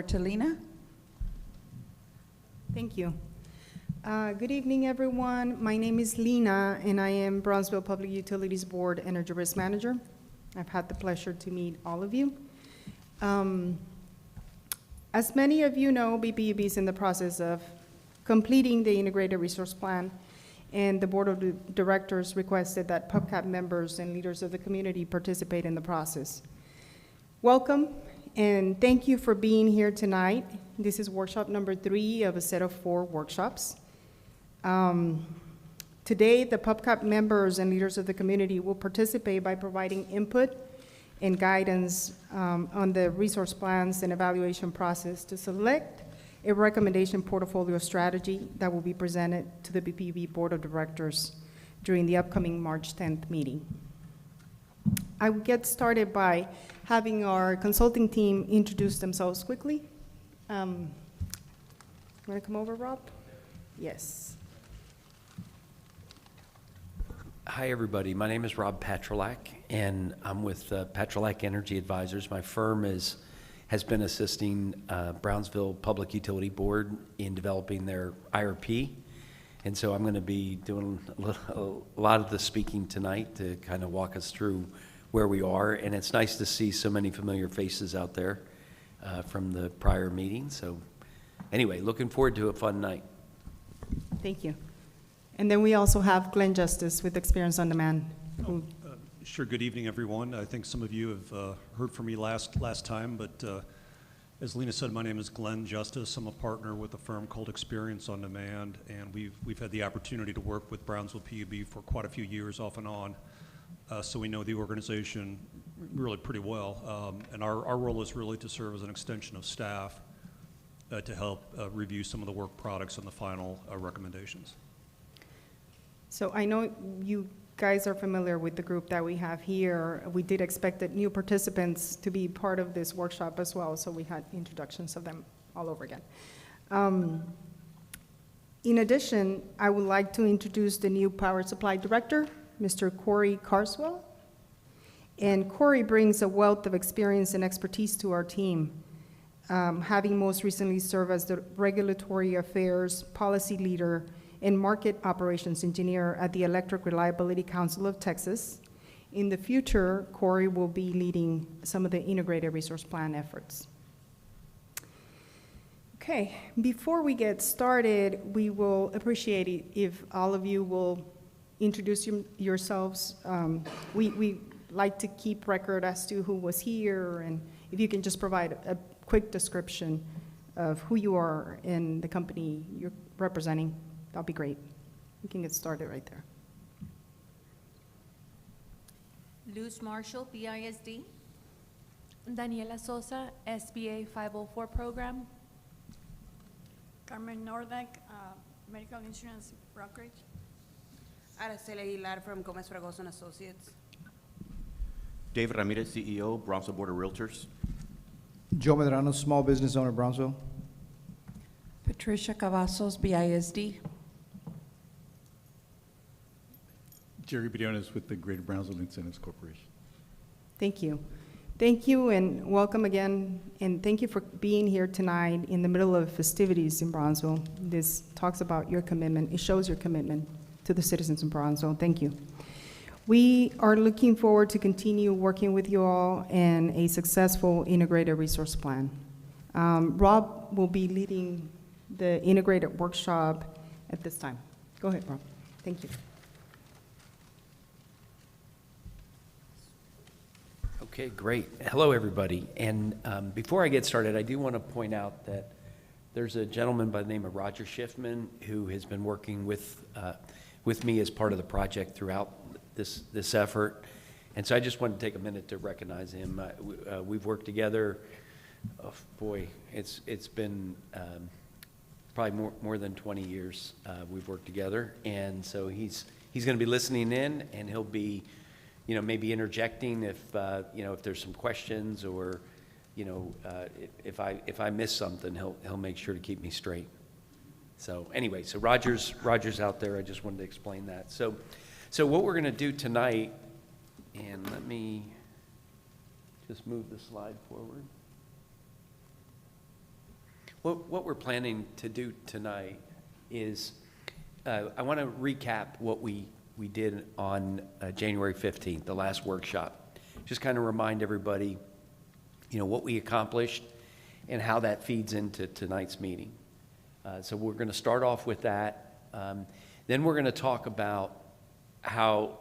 to Lena. Thank you. Good evening, everyone. My name is Lena, and I am Brownsville Public Utilities Board Energy Risk Manager. I've had the pleasure to meet all of you. As many of you know, BPUB is in the process of completing the Integrated Resource Plan, and the Board of Directors requested that PUBCAP members and leaders of the community participate in the process. Welcome, and thank you for being here tonight. This is workshop number 3 of a set of 4 workshops. Today, the PUBCAP members and leaders of the community will participate by providing input and guidance on the resource plans and evaluation process to select a recommendation portfolio strategy that will be presented to the BPUB Board of Directors during the upcoming March 10th meeting. I will get started by having our consulting team introduce themselves quickly. Want to come over, Rob? Yes. Hi, everybody. My name is Rob Patrolak, and I'm with Patrolak Energy Advisors. My firm has been assisting Brownsville Public Utility Board in developing their IRP, and so I'm going to be doing a lot of the speaking tonight to kind of walk us through where we are, and it's nice to see so many familiar faces out there from the prior meeting. So anyway, looking forward to a fun night. Thank you. And then we also have Glenn Justice with Experience on Demand. Sure. Good evening, everyone. I think some of you have heard from me last time, but as Lena said, my name is Glenn Justice. I'm a partner with a firm called Experience on Demand, and we've had the opportunity to work with Brownsville PUB for quite a few years off and on. So we know the organization really pretty well. And our role is really to serve as an extension of staff to help review some of the work products and the final recommendations. So I know you guys are familiar with the group that we have here. We did expect that new participants to be part of this workshop as well, so we had introductions of them all over again. In addition, I would like to introduce the new Power Supply Director, Mr. Corey Carswell. And Corey brings a wealth of experience and expertise to our team, having most recently served as the Regulatory Affairs Policy Leader and Market Operations Engineer at the Electric Reliability Council of Texas. In the future, Corey will be leading some of the Integrated Resource Plan efforts. Okay, before we get started, we will appreciate it if all of you will introduce yourselves. We like to keep record as to who was here, and if you can just provide a quick description of who you are and the company you're representing, that'll be great. We can get started right there. Luz Marshall, BISD. Daniela Sosa, SBA 504 program. Carmen Nordek, Medical Insurance Brokerage. Araceli Aguilar from Gomez Fragoso and Associates. David Ramirez, CEO, Brownsville Board of Realtors. Joe Medrano, Small Business Owner, Brownsville. Patricia Cavazos, BISD. Jerry Briones with the Greater Brownsville Incentives Corporation. Thank you. Thank you and welcome again, and thank you for being here tonight in the middle of festivities in Brownsville. This talks about your commitment. It shows your commitment to the citizens of Brownsville. Thank you. We are looking forward to continue working with you all in a successful integrated resource plan. Rob will be leading the integrated workshop at this time. Go ahead, Rob. Thank you. Okay, great. Hello, everybody. And before I get started, I do want to point out that there's a gentleman by the name of Roger Schiffman who has been working with me as part of the project throughout this effort. And so I just wanted to take a minute to recognize him. We've worked together. Oh, boy, it's been probably more than 20 years we've worked together. And so he's going to be listening in, and he'll be maybe interjecting if there's some questions, or if I miss something, he'll make sure to keep me straight. So anyway, so Roger's out there. I just wanted to explain that. So what we're going to do tonight, and let me just move the slide forward. What we're planning to do tonight is, I want to recap what we did on January 15th, the last workshop. Just kind of remind everybody, what we accomplished and how that feeds into tonight's meeting. So we're going to start off with that. Then we're going to talk about how,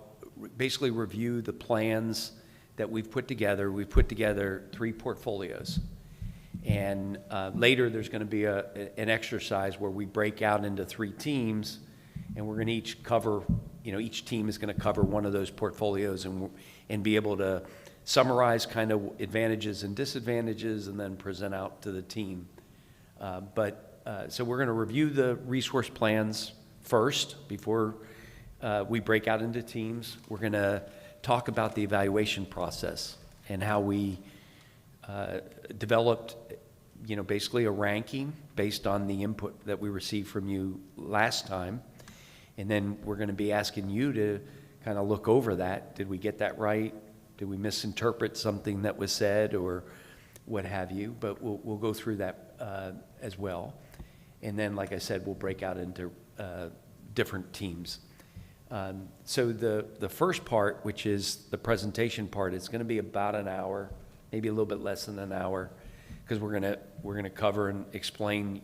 basically review the plans that we've put together. We've put together 3 portfolios. And later, there's going to be an exercise where we break out into 3 teams, and we're going to each cover, each team is going to cover one of those portfolios and be able to summarize kind of advantages and disadvantages and then present out to the team. So we're going to review the resource plans first before we break out into teams. We're going to talk about the evaluation process and how we developed, basically a ranking based on the input that we received from you last time. And then we're going to be asking you to kind of look over that. Did we get that right? Did we misinterpret something that was said or what have you? But we'll go through that as well. And then, like I said, we'll break out into different teams. So the first part, which is the presentation part, is going to be about an hour, maybe a little bit less than an hour, because we're going to cover and explain,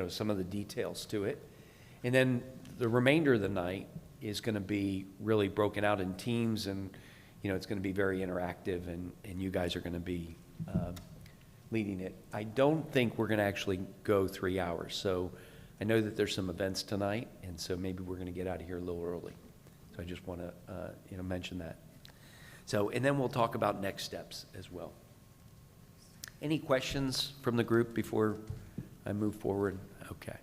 some of the details to it. And then the remainder of the night is going to be really broken out in teams, and it's going to be very interactive, and you guys are going to be leading it. I don't think we're going to actually go 3 hours. So I know that there's some events tonight, and so maybe we're going to get out of here a little early. So I just want to mention that. So, and then we'll talk about next steps as well. Any questions from the group before I move forward? Okay.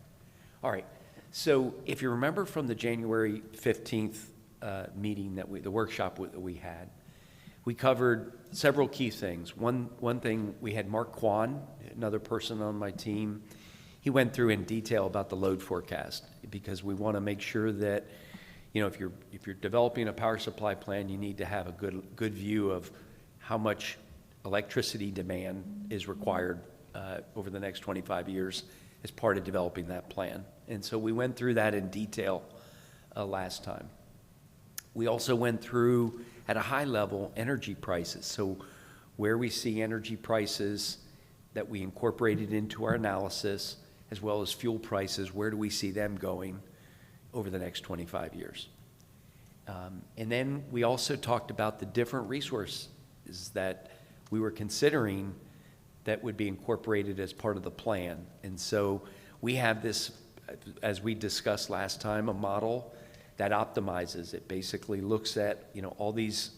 All right. So if you remember from the January 15th meeting the workshop that we had, we covered several key things. One thing, we had Mark Kwan, another person on my team. He went through in detail about the load forecast, because we want to make sure that, if you're developing a power supply plan, you need to have a good view of how much electricity demand is required over the next 25 years as part of developing that plan. And so we went through that in detail last time. We also went through, at a high level, energy prices. So where we see energy prices that we incorporated into our analysis, as well as fuel prices, where do we see them going over the next 25 years? And then we also talked about the different resources that we were considering that would be incorporated as part of the plan. And so we have this, as we discussed last time, a model that optimizes. It basically looks at, all these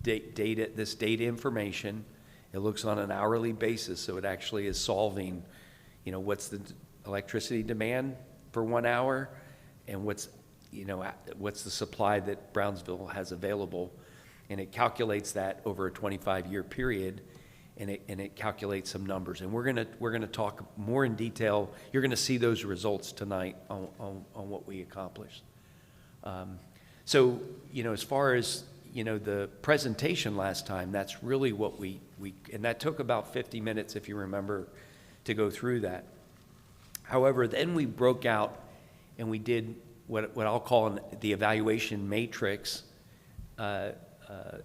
data information. It looks on an hourly basis, so it actually is solving, what's the electricity demand for 1 hour, and what's the supply that Brownsville has available, and it calculates that over a 25-year period, and it calculates some numbers. And we're gonna talk more in detail. You're gonna see those results tonight on what we accomplished. So, as far as, the presentation last time, that's really what and that took about 50 minutes, if you remember, to go through that. However, then we broke out and we did what I'll call the evaluation matrix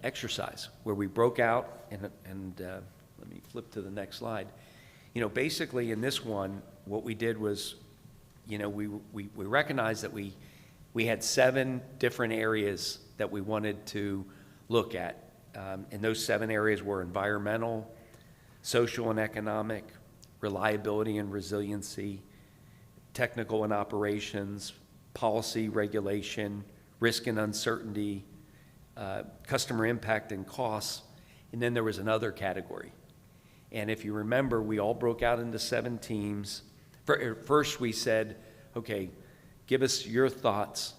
exercise, where we broke out and let me flip to the next slide. Basically in this one, what we did was, we recognized that we had 7 different areas that we wanted to look at. And those 7 areas were environmental, social and economic, reliability and resiliency, technical and operations, policy, regulation, risk and uncertainty, customer impact and costs, and then there was another category. And if you remember, we all broke out into 7 teams. First, we said, okay, give us your thoughts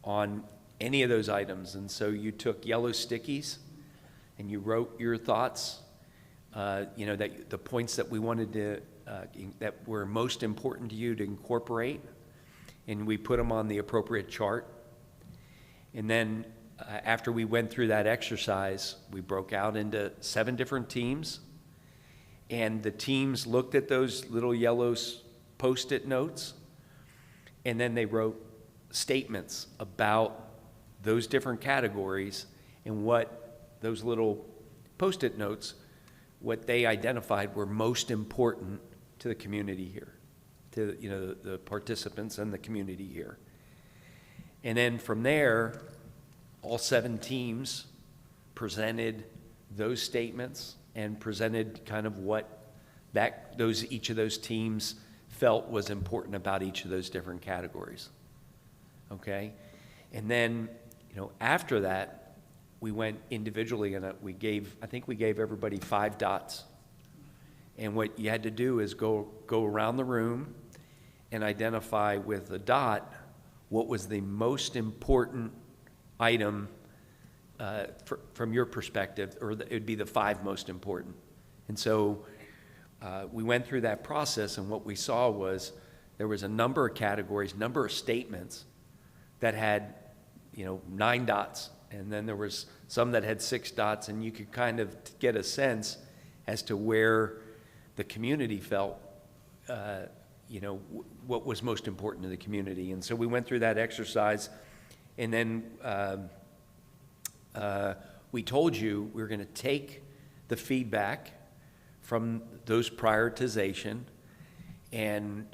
on any of those items. And so you took yellow stickies and you wrote your thoughts, that the points that we wanted to, that were most important to you to incorporate, and we put them on the appropriate chart. And then after we went through that exercise, we broke out into 7 different teams, And the teams looked at those little yellow Post-it notes, and then they wrote statements about those different categories and what those little Post-it notes, what they identified were most important to the community here, to the participants and the community here. And then from there, all 7 teams presented those statements and presented kind of what each of those teams felt was important about each of those different categories. Okay? And then, after that, we went individually and I think we gave everybody 5 dots. And what you had to do is go around the room and identify with a dot what was the most important item from your perspective, or it would be the 5 most important. And so we went through that process, and what we saw was there was a number of categories, number of statements that had 9 dots, and then there was some that had 6 dots, and you could kind of get a sense as to where the community felt what was most important to the community. And so we went through that exercise, and then we told you we were going to take the feedback from those prioritization, and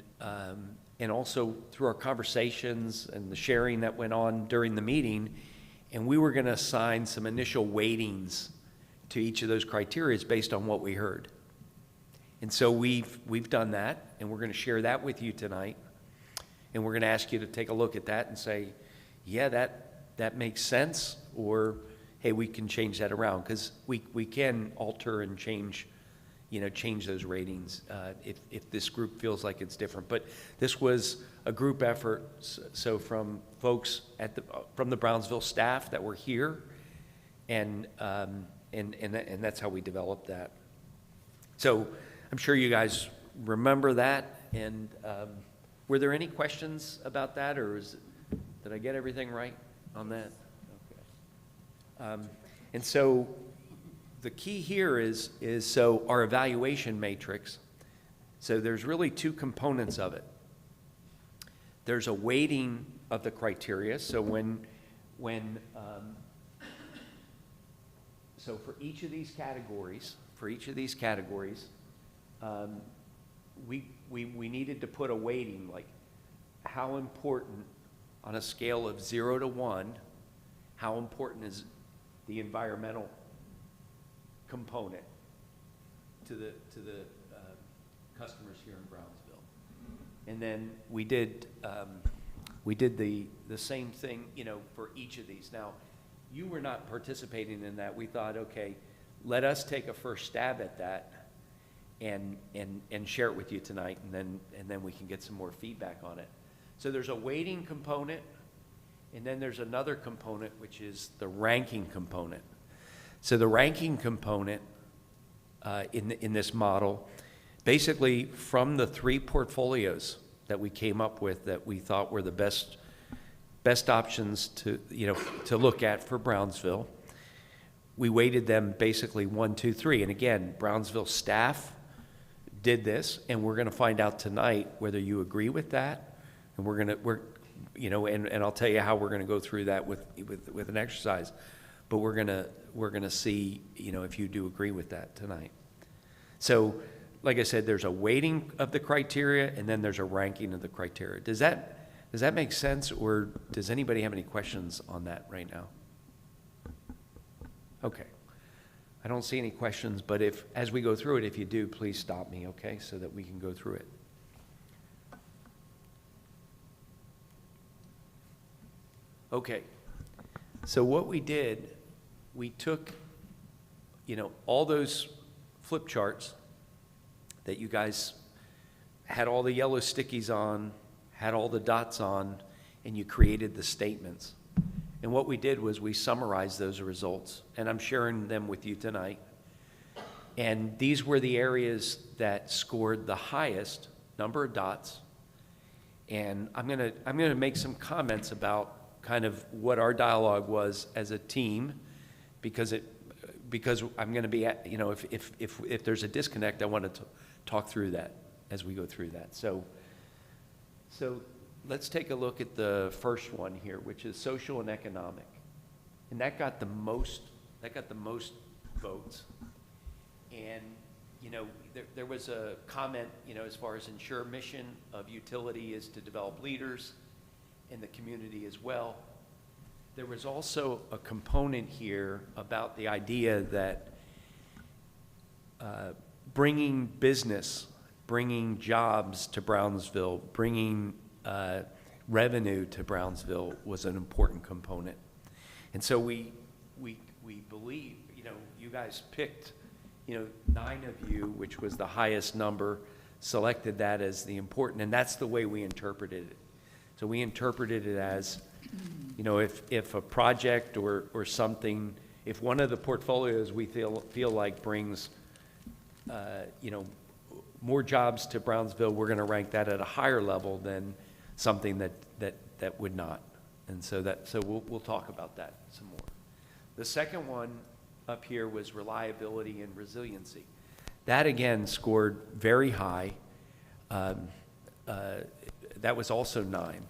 also through our conversations and the sharing that went on during the meeting, and we were going to assign some initial weightings to each of those criteria based on what we heard. And so we've done that, and we're going to share that with you tonight, and we're going to ask you to take a look at that and say, yeah, that makes sense, or hey, we can change that around, because we can alter and change those ratings if this group feels like it's different. But this was a group effort, so from folks from the Brownsville staff that were here, and that's how we developed that. So I'm sure you guys remember that, and were there any questions about that, or did I get everything right on that? Okay. And so the key here is so our evaluation matrix, so there's really 2 components of it. There's a weighting of the criteria, so so for each of these categories, we needed to put a weighting, like how important, on a scale of 0 to 1, how important is the environmental component to the customers here in Brownsville. And then we did the same thing, for each of these. Now, you were not participating in that. We thought, okay, let us take a first stab at that and share it with you tonight, and then we can get some more feedback on it. So there's a weighting component, and then there's another component, which is the ranking component. So the ranking component in this model, basically from the 3 portfolios that we came up with that we thought were the best options to look at for Brownsville, we weighted them basically 1, 2, 3. And again, Brownsville staff did this, and we're going to find out tonight whether you agree with that. And and I'll tell you how we're going to go through that with an exercise. But we're gonna see, if you do agree with that tonight. So, like I said, there's a weighting of the criteria, and then there's a ranking of the criteria. Does that make sense, or does anybody have any questions on that right now? Okay. I don't see any questions, but as we go through it, if you do, please stop me, okay, so that we can go through it. Okay. So what we did, we took, all those flip charts that you guys had all the yellow stickies on, had all the dots on, and you created the statements. And what we did was we summarized those results, and I'm sharing them with you tonight. And these were the areas that scored the highest number of dots. And I'm gonna make some comments about kind of what our dialogue was as a team, because because I'm going to be, you know, if there's a disconnect, I want to talk through that as we go through that. So let's take a look at the first one here, which is social and economic. And that got the most votes. And, you know, there was a comment, you know, as far as ensure mission of utility is to develop leaders in the community as well. There was also a component here about the idea that bringing business, bringing jobs to Brownsville, bringing revenue to Brownsville was an important component. And so we believe, you know, you guys picked, you know, 9 of you, which was the highest number, selected that as the important, and that's the way we interpreted it. So we interpreted it as, you know, if a project or something, if one of the portfolios we feel like brings, you know, more jobs to Brownsville, we're going to rank that at a higher level than something that would not. And so we'll talk about that some more. The second one up here was reliability and resiliency. That again scored very high. That was also 9.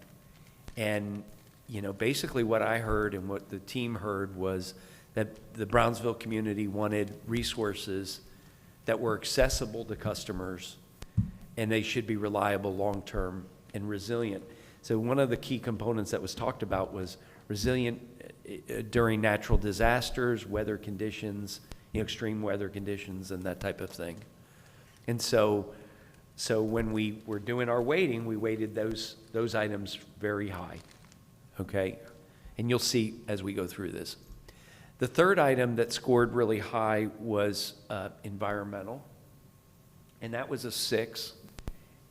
And, you know, basically what I heard and what the team heard was that the Brownsville community wanted resources that were accessible to customers, and they should be reliable long-term and resilient. So one of the key components that was talked about was resilient during natural disasters, weather conditions, you know, extreme weather conditions, and that type of thing. And so when we were doing our weighting, we weighted those items very high, okay? And you'll see as we go through this. The third item that scored really high was environmental, and that was a 6,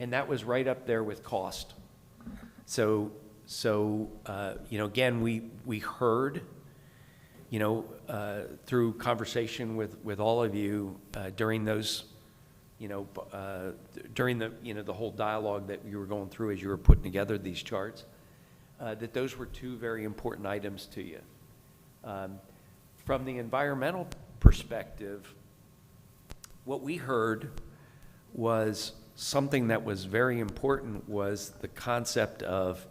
and that was right up there with cost. So you know, again, we heard, you know, through conversation with all of you during those, you know, during the, you know, the whole dialogue that you were going through as you were putting together these charts, that those were 2 very important items to you. From the environmental perspective, what we heard was something that was very important was the concept of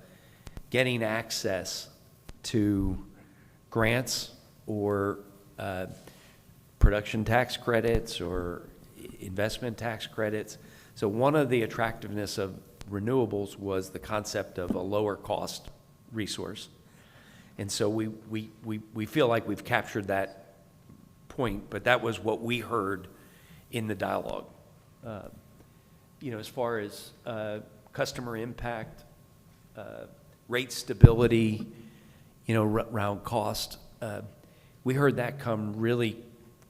getting access to grants or production tax credits or investment tax credits. So one of the attractiveness of renewables was the concept of a lower cost resource. And so we feel like we've captured that point, but that was what we heard in the dialogue. You know, as far as customer impact, rate stability, you know, around cost, we heard that come really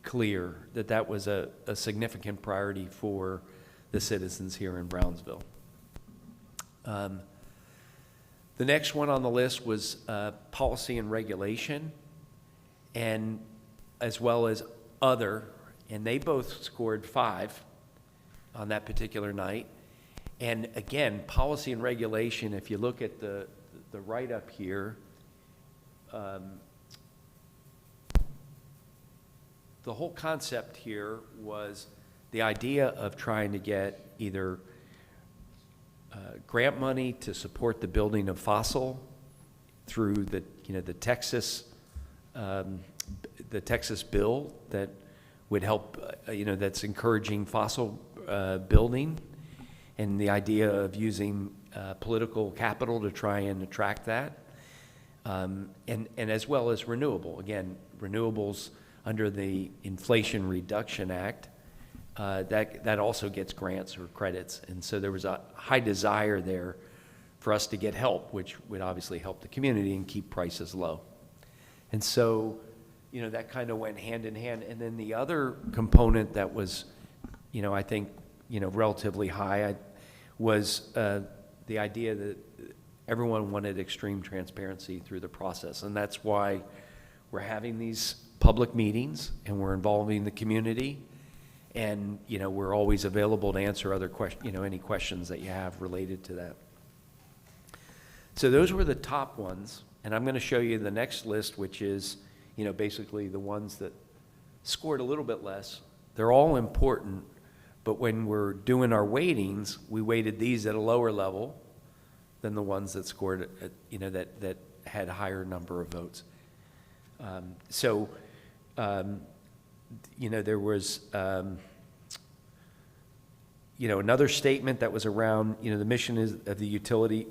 clear that was a significant priority for the citizens here in Brownsville. The next one on the list was policy and regulation, and as well as other, and they both scored 5 on that particular night. And again, policy and regulation, if you look at the write-up here, the whole concept here was the idea of trying to get either grant money to support the building of fossil through the, you know, the Texas bill that would help, you know, that's encouraging fossil building, and the idea of using political capital to try and attract that, and as well as renewable. Again, renewables under the Inflation Reduction Act, that also gets grants or credits. And so there was a high desire there for us to get help, which would obviously help the community and keep prices low. And so, you know, that kind of went hand in hand. And then the other component that was, you know, I think, you know, relatively high was the idea that everyone wanted extreme transparency through the process. And that's why we're having these public meetings and we're involving the community. And, you know, we're always available to answer other questions, you know, any questions that you have related to that. So those were the top ones. And I'm going to show you the next list, which is, you know, basically the ones that scored a little bit less. They're all important, but when we're doing our weightings, we weighted these at a lower level than the ones that scored, that had higher number of votes. There was, another statement that was around, the mission is of the utility,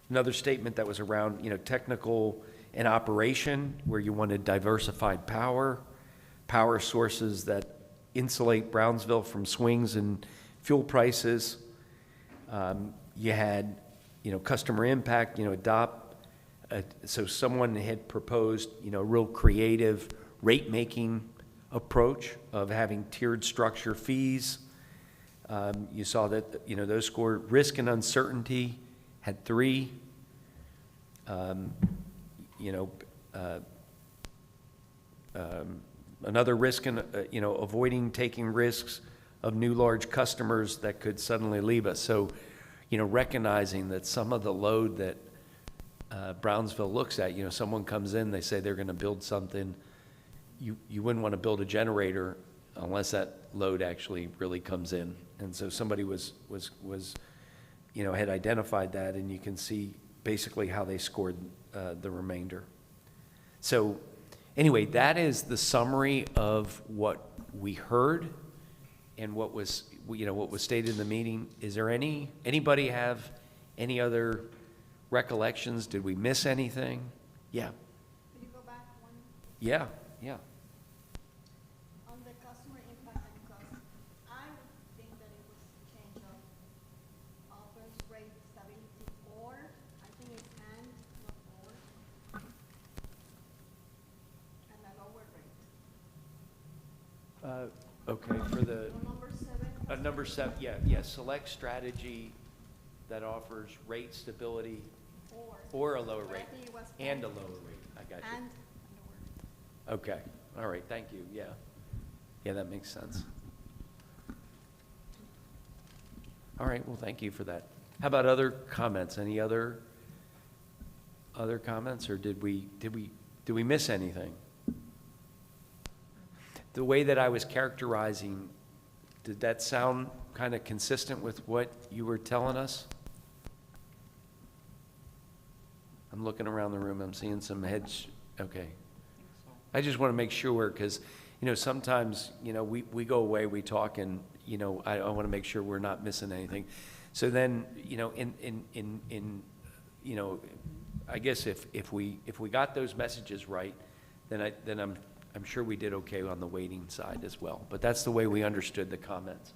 another statement that was around, technical and operation, where you wanted diversified power sources that insulate Brownsville from swings in fuel prices. You had, customer impact, so someone had proposed, a real creative rate-making approach of having tiered structure fees. You saw that, those scored. Risk and uncertainty had 3. Another risk in, avoiding taking risks of new large customers that could suddenly leave us. So, recognizing that some of the load that Brownsville looks at, someone comes in, they say they're going to build something, you wouldn't want to build a generator unless that load actually really comes in. And so somebody had identified that, and you can see basically how they scored the remainder. So anyway, that is the summary of what we heard and what was stated in the meeting. Is there anybody have any other recollections? Did we miss anything? Yeah. Can you go back one? Yeah. On the customer impact and cost, I would think that it was change of offers, rate, stability, or, I think it's and, not or, and a lower rate. Okay, for the So number 7, yeah, select strategy that offers rate stability or a lower But I rate think it was and a lower rate. I got you. and lower. Okay, all right, thank you, yeah. Yeah, that makes sense. All right, well, thank you for that. How about other comments? Any other comments, or did we miss anything? The way that I was characterizing, did that sound kind of consistent with what you were telling us? I'm looking around the room, I'm seeing some heads, okay. I just want to make sure, because, sometimes, we go away, we talk, and, I want to make sure we're not missing anything. So then, I guess if we got those messages right, then I'm sure we did okay on the weighting side as well. But that's the way we understood the comments.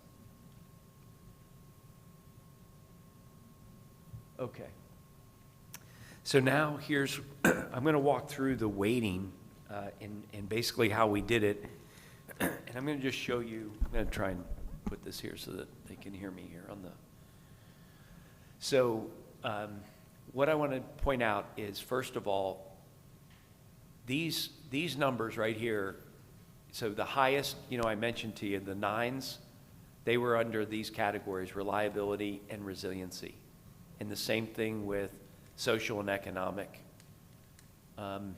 Okay. So now I'm going to walk through the weighting and basically how we did it. And I'm going to just show you, I'm going to try and put this here so that they can hear me here on the. So what I want to point out is, first of all, these numbers right here, so the highest, I mentioned to you, the 9s, they were under these categories, reliability and resiliency. And the same thing with social and economic. And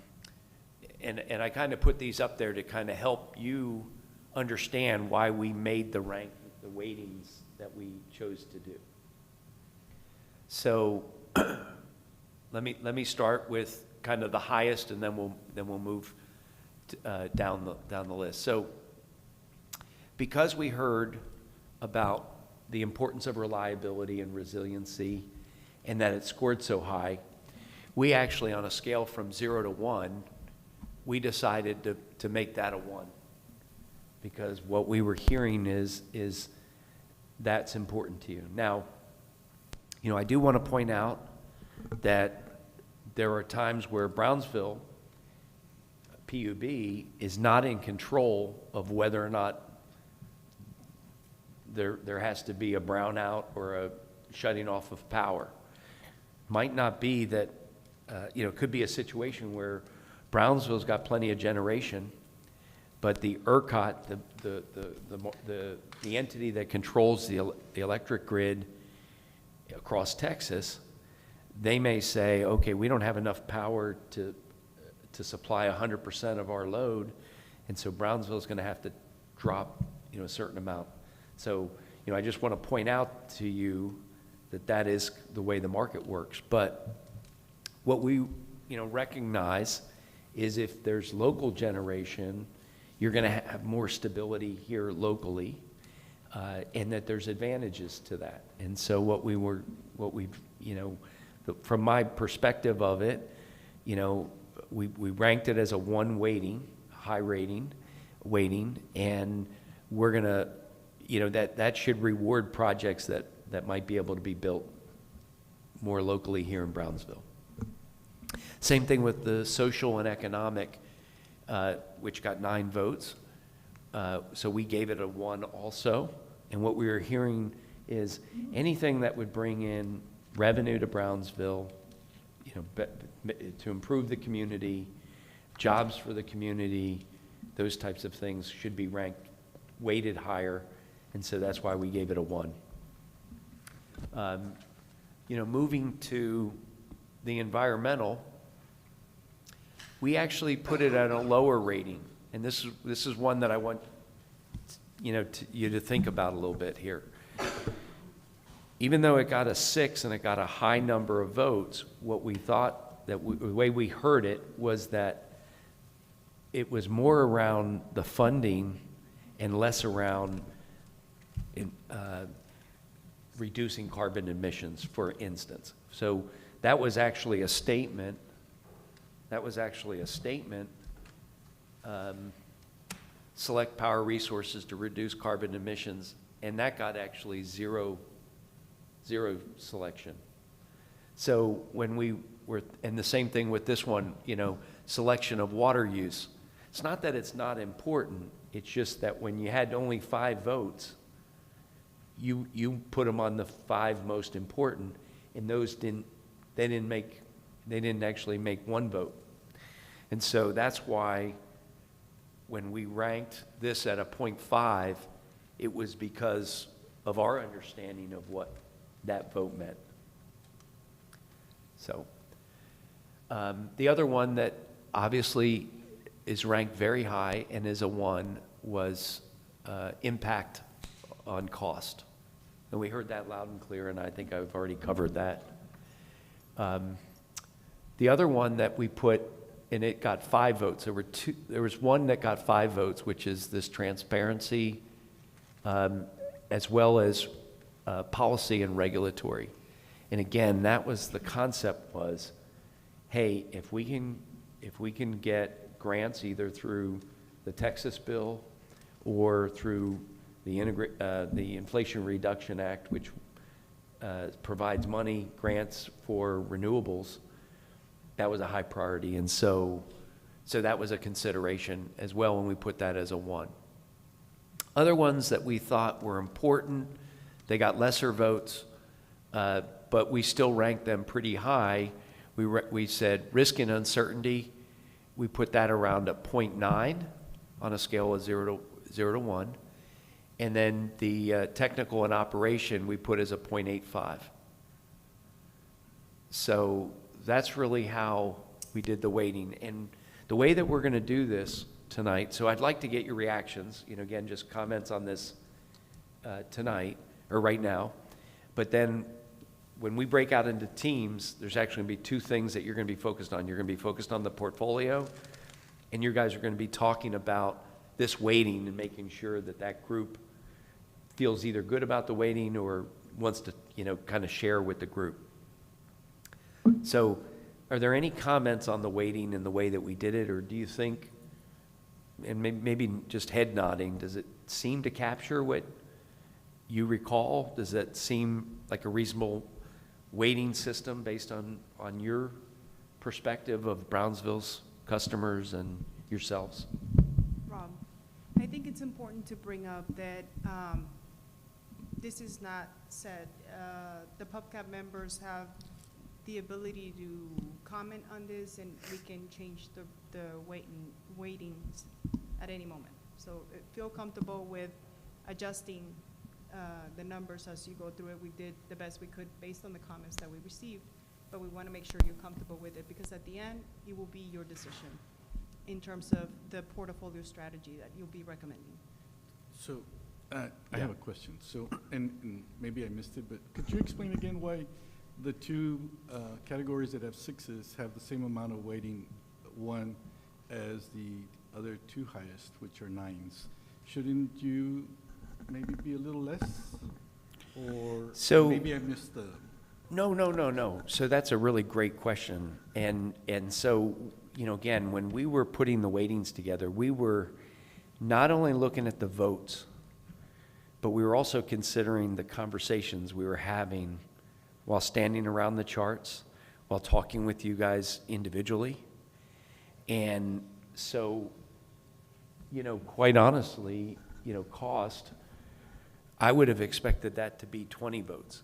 I kind of put these up there to kind of help you understand why we made the weightings that we chose to do. So let me start with kind of the highest, and then we'll move down the list. So because we heard about the importance of reliability and resiliency, and that it scored so high, we actually, on a scale from 0 to 1, we decided to make that a 1, because what we were hearing is that's important to you. Now, I do want to point out that there are times where Brownsville PUB is not in control of whether or not there has to be a brownout or a shutting off of power. Might not be that, it could be a situation where Brownsville's got plenty of generation, but the ERCOT, the entity that controls the electric grid across Texas, they may say, okay, we don't have enough power to supply 100% of our load, And so Brownsville's going to have to drop, a certain amount. So, I just want to point out to you that that is the way the market works. But what we, recognize is if there's local generation, you're going to have more stability here locally, and that there's advantages to that. And so from my perspective of it, we ranked it as a 1 weighting, high weighting, and we're going to, that should reward projects that might be able to be built more locally here in Brownsville. Same thing with the social and economic, which got 9 votes. So we gave it a 1 also. And what we were hearing is anything that would bring in revenue to Brownsville, to improve the community, jobs for the community, those types of things should be ranked, weighted higher. And so that's why we gave it a 1. Moving to the environmental, we actually put it at a lower rating. And this is one that I want you to think about a little bit here. Even though it got a 6 and it got a high number of votes, what we thought, the way we heard it was that it was more around the funding and less around reducing carbon emissions, for instance. So that was actually a statement. Select power resources to reduce carbon emissions, and that got actually zero selection. So when we were, and the same thing with this one, selection of water use. It's not that it's not important, it's just that when you had only 5 votes, you put them on the 5 most important, and those didn't actually make 1 vote. And so that's why when we ranked this at a 0.5, it was because of our understanding of what that vote meant. So the other one that obviously is ranked very high and is a 1 was impact on cost. And we heard that loud and clear, and I think I've already covered that. The other one that we put, and it got 5 votes. There was one that got 5 votes, which is this transparency, as well as policy and regulatory. And again, that was the concept was, hey, if we can get grants either through the Texas bill or through the Inflation Reduction Act, which provides money, grants for renewables, that was a high priority. And so that was a consideration as well when we put that as a 1. Other ones that we thought were important, they got lesser votes, but we still ranked them pretty high. We said risk and uncertainty, we put that around a 0.9 on a scale of 0 to 1. And then the technical and operation we put as a 0.85. So that's really how we did the weighting. And the way that we're going to do this tonight, so I'd like to get your reactions, again, just comments on this tonight, or right now. But then when we break out into teams, there's actually going to be 2 things that you're going to be focused on. You're going to be focused on the portfolio, and you guys are going to be talking about this weighting and making sure that that group feels either good about the weighting or wants to, kind of share with the group. So are there any comments on the weighting and the way that we did it, or do you think, and maybe just head nodding, does it seem to capture what you recall? Does that seem like a reasonable weighting system based on your perspective of Brownsville's customers and yourselves? Rob, I think it's important to bring up that this is not said. The PUBCAP members have the ability to comment on this, and we can change the weightings at any moment. So feel comfortable with adjusting the numbers as you go through it. We did the best we could based on the comments that we received, but we want to make sure you're comfortable with it, because at the end, it will be your decision. in terms of the portfolio strategy that you'll be recommending. So, I have a question. So, and maybe I missed it, but could you explain again why the two categories that have sixes have the same amount of weighting, one as the other two highest, which are nines? Shouldn't you maybe be a little less? Or So- maybe I missed the... No. So that's a really great question. And so, again, when we were putting the weightings together, we were not only looking at the votes, but we were also considering the conversations we were having while standing around the charts, while talking with you guys individually. And so, quite honestly, cost, I would have expected that to be 20 votes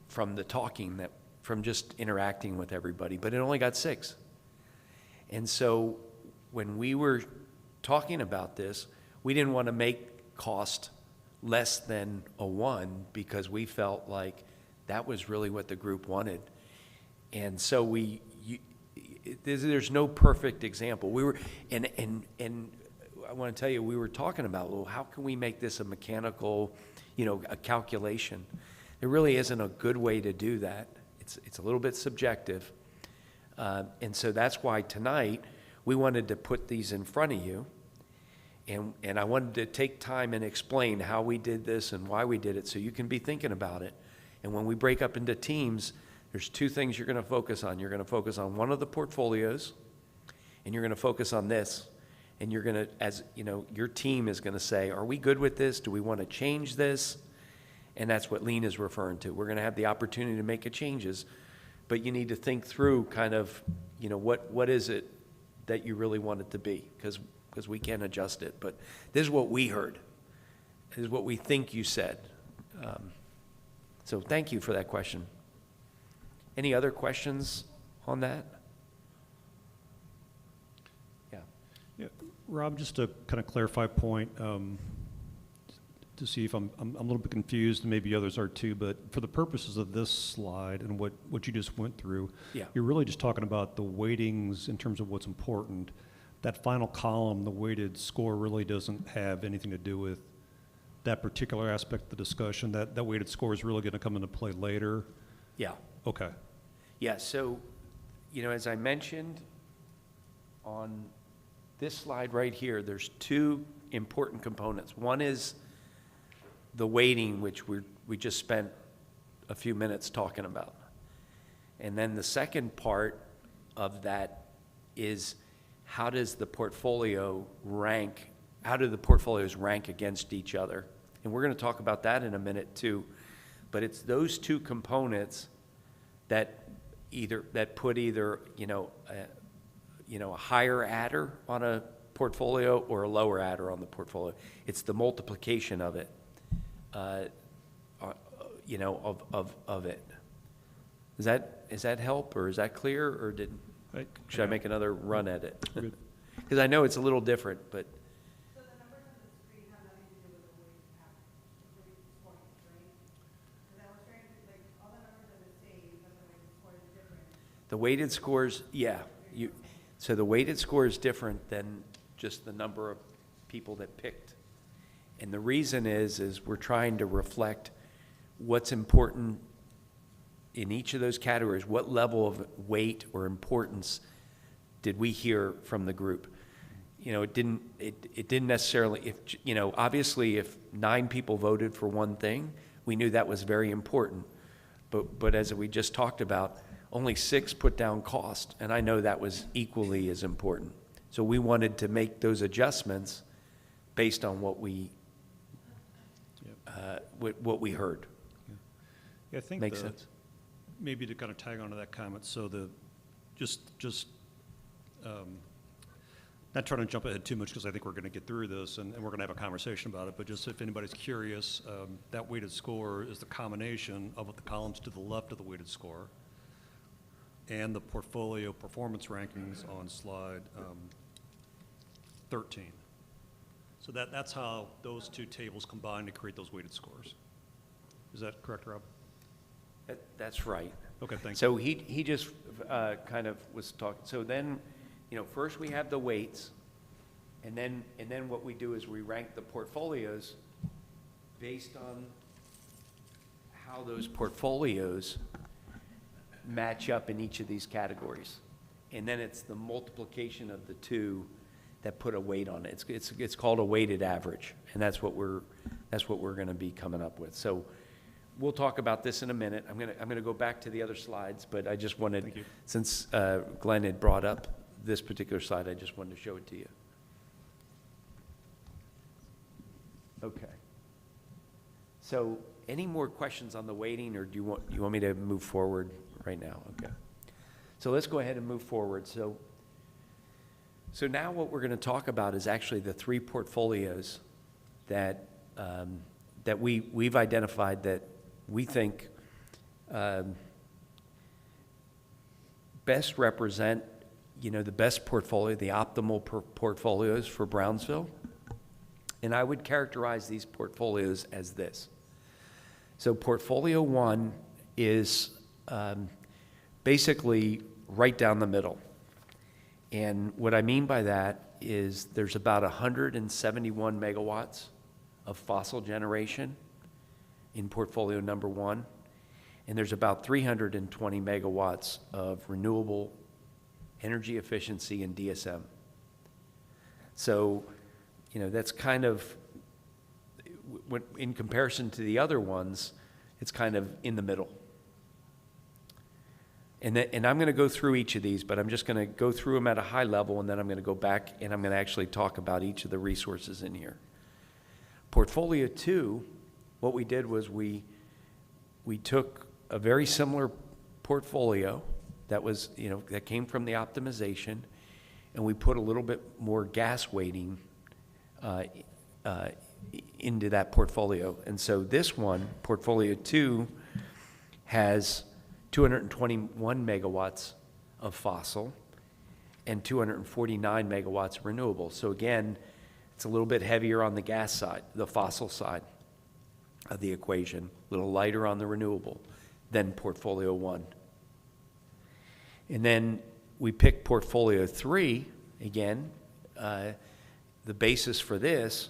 from the talking, from just interacting with everybody, but it only got 6. And so when we were talking about this, we didn't want to make cost less than a 1 because we felt like that was really what the group wanted. And so there's no perfect example. We were, and I want to tell you, we were talking about, well, how can we make this a mechanical, a calculation? There really isn't a good way to do that. It's a little bit subjective. And so that's why tonight we wanted to put these in front of you. And I wanted to take time and explain how we did this and why we did it so you can be thinking about it. And when we break up into teams, there's 2 things you're going to focus on. You're going to focus on one of the portfolios, and you're going to focus on this. And you're going to, your team is going to say, are we good with this? Do we want to change this? And that's what Lean is referring to. We're going to have the opportunity to make changes, but you need to think through kind of, what is it that you really want it to be? Because we can't adjust it. But this is what we heard. This is what we think you said. So thank you for that question. Any other questions on that? Yeah, Rob, just to kind of clarify a point, to see if I'm a little bit confused, and maybe others are too, but for the purposes of this slide and what you just went through, Yeah. you're really just talking about the weightings in terms of what's important. That final column, the weighted score, really doesn't have anything to do with that particular aspect of the discussion. That weighted score is really going to come into play later. Yeah. Okay. Yeah, so, as I mentioned on this slide right here, there's 2 important components. One is the weighting, which we just spent a few minutes talking about. And then the second part of that is how does the portfolio rank, how do the portfolios rank against each other? And we're going to talk about that in a minute too. But it's those 2 components that put either a higher adder on a portfolio or a lower adder on the portfolio. It's the multiplication of it, of it. Does that help, or is that clear, or should I make another run at it? Because I know it's a little different, but. So the numbers on the screen have nothing to do with the weighted scoring, right? Because I was trying to, all the numbers are the same, but the weighted score is different. The weighted scores, yeah. So the weighted score is different than just the number of people that picked. And the reason is we're trying to reflect what's important in each of those categories. What level of weight or importance did we hear from the group? It didn't necessarily, obviously if 9 people voted for one thing, we knew that was very important. But as we just talked about, only 6 put down cost, and I know that was equally as important. So we wanted to make those adjustments based on what we heard. Yeah, I think Makes sense. Maybe to kind of tag onto that comment, so not trying to jump ahead too much because I think we're going to get through this and we're going to have a conversation about it, but just if anybody's curious, that weighted score is the combination of the columns to the left of the weighted score and the portfolio performance rankings on slide 13. So that's how those 2 tables combine to create those weighted scores. Is that correct, Rob? That's right. Okay, thank you. So he just kind of was talking. So then first we have the weights, and then what we do is we rank the portfolios based on how those portfolios match up in each of these categories. And then it's the multiplication of the two that put a weight on it. It's called a weighted average, and that's what we're going to be coming up with. So we'll talk about this in a minute. I'm going to go back to the other slides, but I just wanted, since Glenn had brought up this particular slide, I just wanted to show it to you. Okay. So any more questions on the weighting, or do you want me to move forward right now? Okay. So let's go ahead and move forward. So now what we're going to talk about is actually the three portfolios that we've identified that we think best represent, the best portfolio, the optimal portfolios for Brownsville. And I would characterize these portfolios as this. So portfolio one is basically right down the middle. And what I mean by that is there's about 171 megawatts of fossil generation in portfolio number one, and there's about 320 megawatts of renewable energy efficiency in DSM. So, that's kind of, in comparison to the other ones, it's kind of in the middle. And I'm going to go through each of these, but I'm just going to go through them at a high level, and then I'm going to go back and I'm going to actually talk about each of the resources in here. Portfolio two, what we did was we took a very similar portfolio that was, that came from the optimization, and we put a little bit more gas weighting into that portfolio. And so this one, portfolio two, has 221 megawatts of fossil and 249 megawatts of renewable. So again, it's a little bit heavier on the gas side, the fossil side of the equation, a little lighter on the renewable than portfolio one. And then we picked portfolio three, again, the basis for this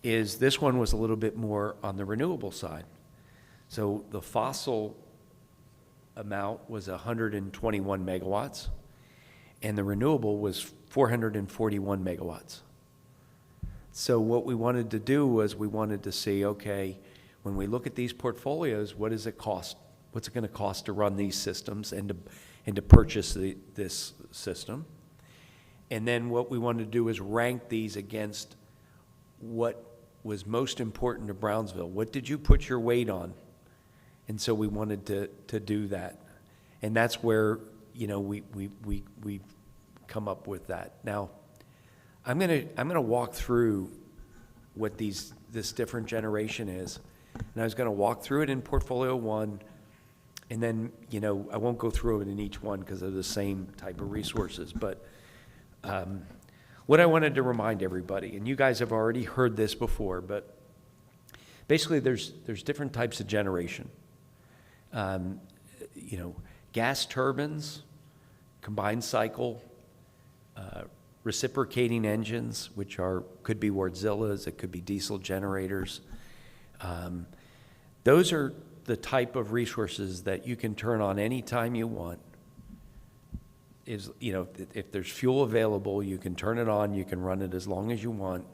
is this one was a little bit more on the renewable side. So the fossil amount was 121 megawatts, and the renewable was 441 megawatts. So what we wanted to do was we wanted to see, okay, when we look at these portfolios, what does it cost? What's it going to cost to run these systems and to purchase this system? And then what we wanted to do is rank these against what was most important to Brownsville. What did you put your weight on? And so we wanted to do that. And that's where, we come up with that. Now, I'm gonna walk through what this different generation is. And I was gonna walk through it in portfolio one, and then, I won't go through it in each one because they're the same type of resources. But what I wanted to remind everybody, and you guys have already heard this before, but basically there's different types of generation. Gas turbines, combined cycle, reciprocating engines, which could be Wardzillas, it could be diesel generators. Those are the type of resources that you can turn on anytime you want. If there's fuel available, you can turn it on, you can run it as long as you want.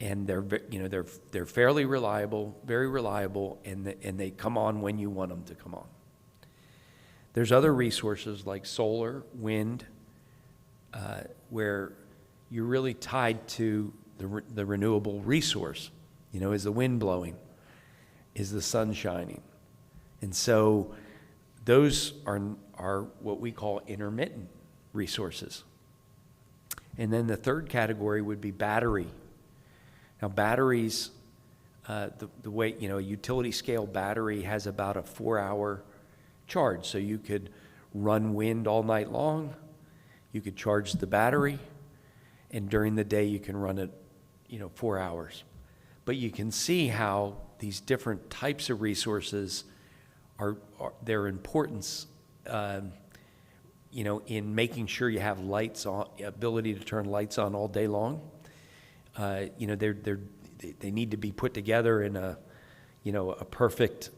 And they're fairly reliable, very reliable, and they come on when you want them to come on. There's other resources like solar, wind, where you're really tied to the renewable resource. Is the wind blowing? Is the sun shining? And so those are what we call intermittent resources. And then the third category would be battery. Now batteries, the way, a utility scale battery has about a 4-hour charge. So you could run wind all night long, you could charge the battery, and during the day you can run it, 4 hours. But you can see how these different types of resources their importance in making sure you have lights on, ability to turn lights on all day long. They need to be put together in a perfect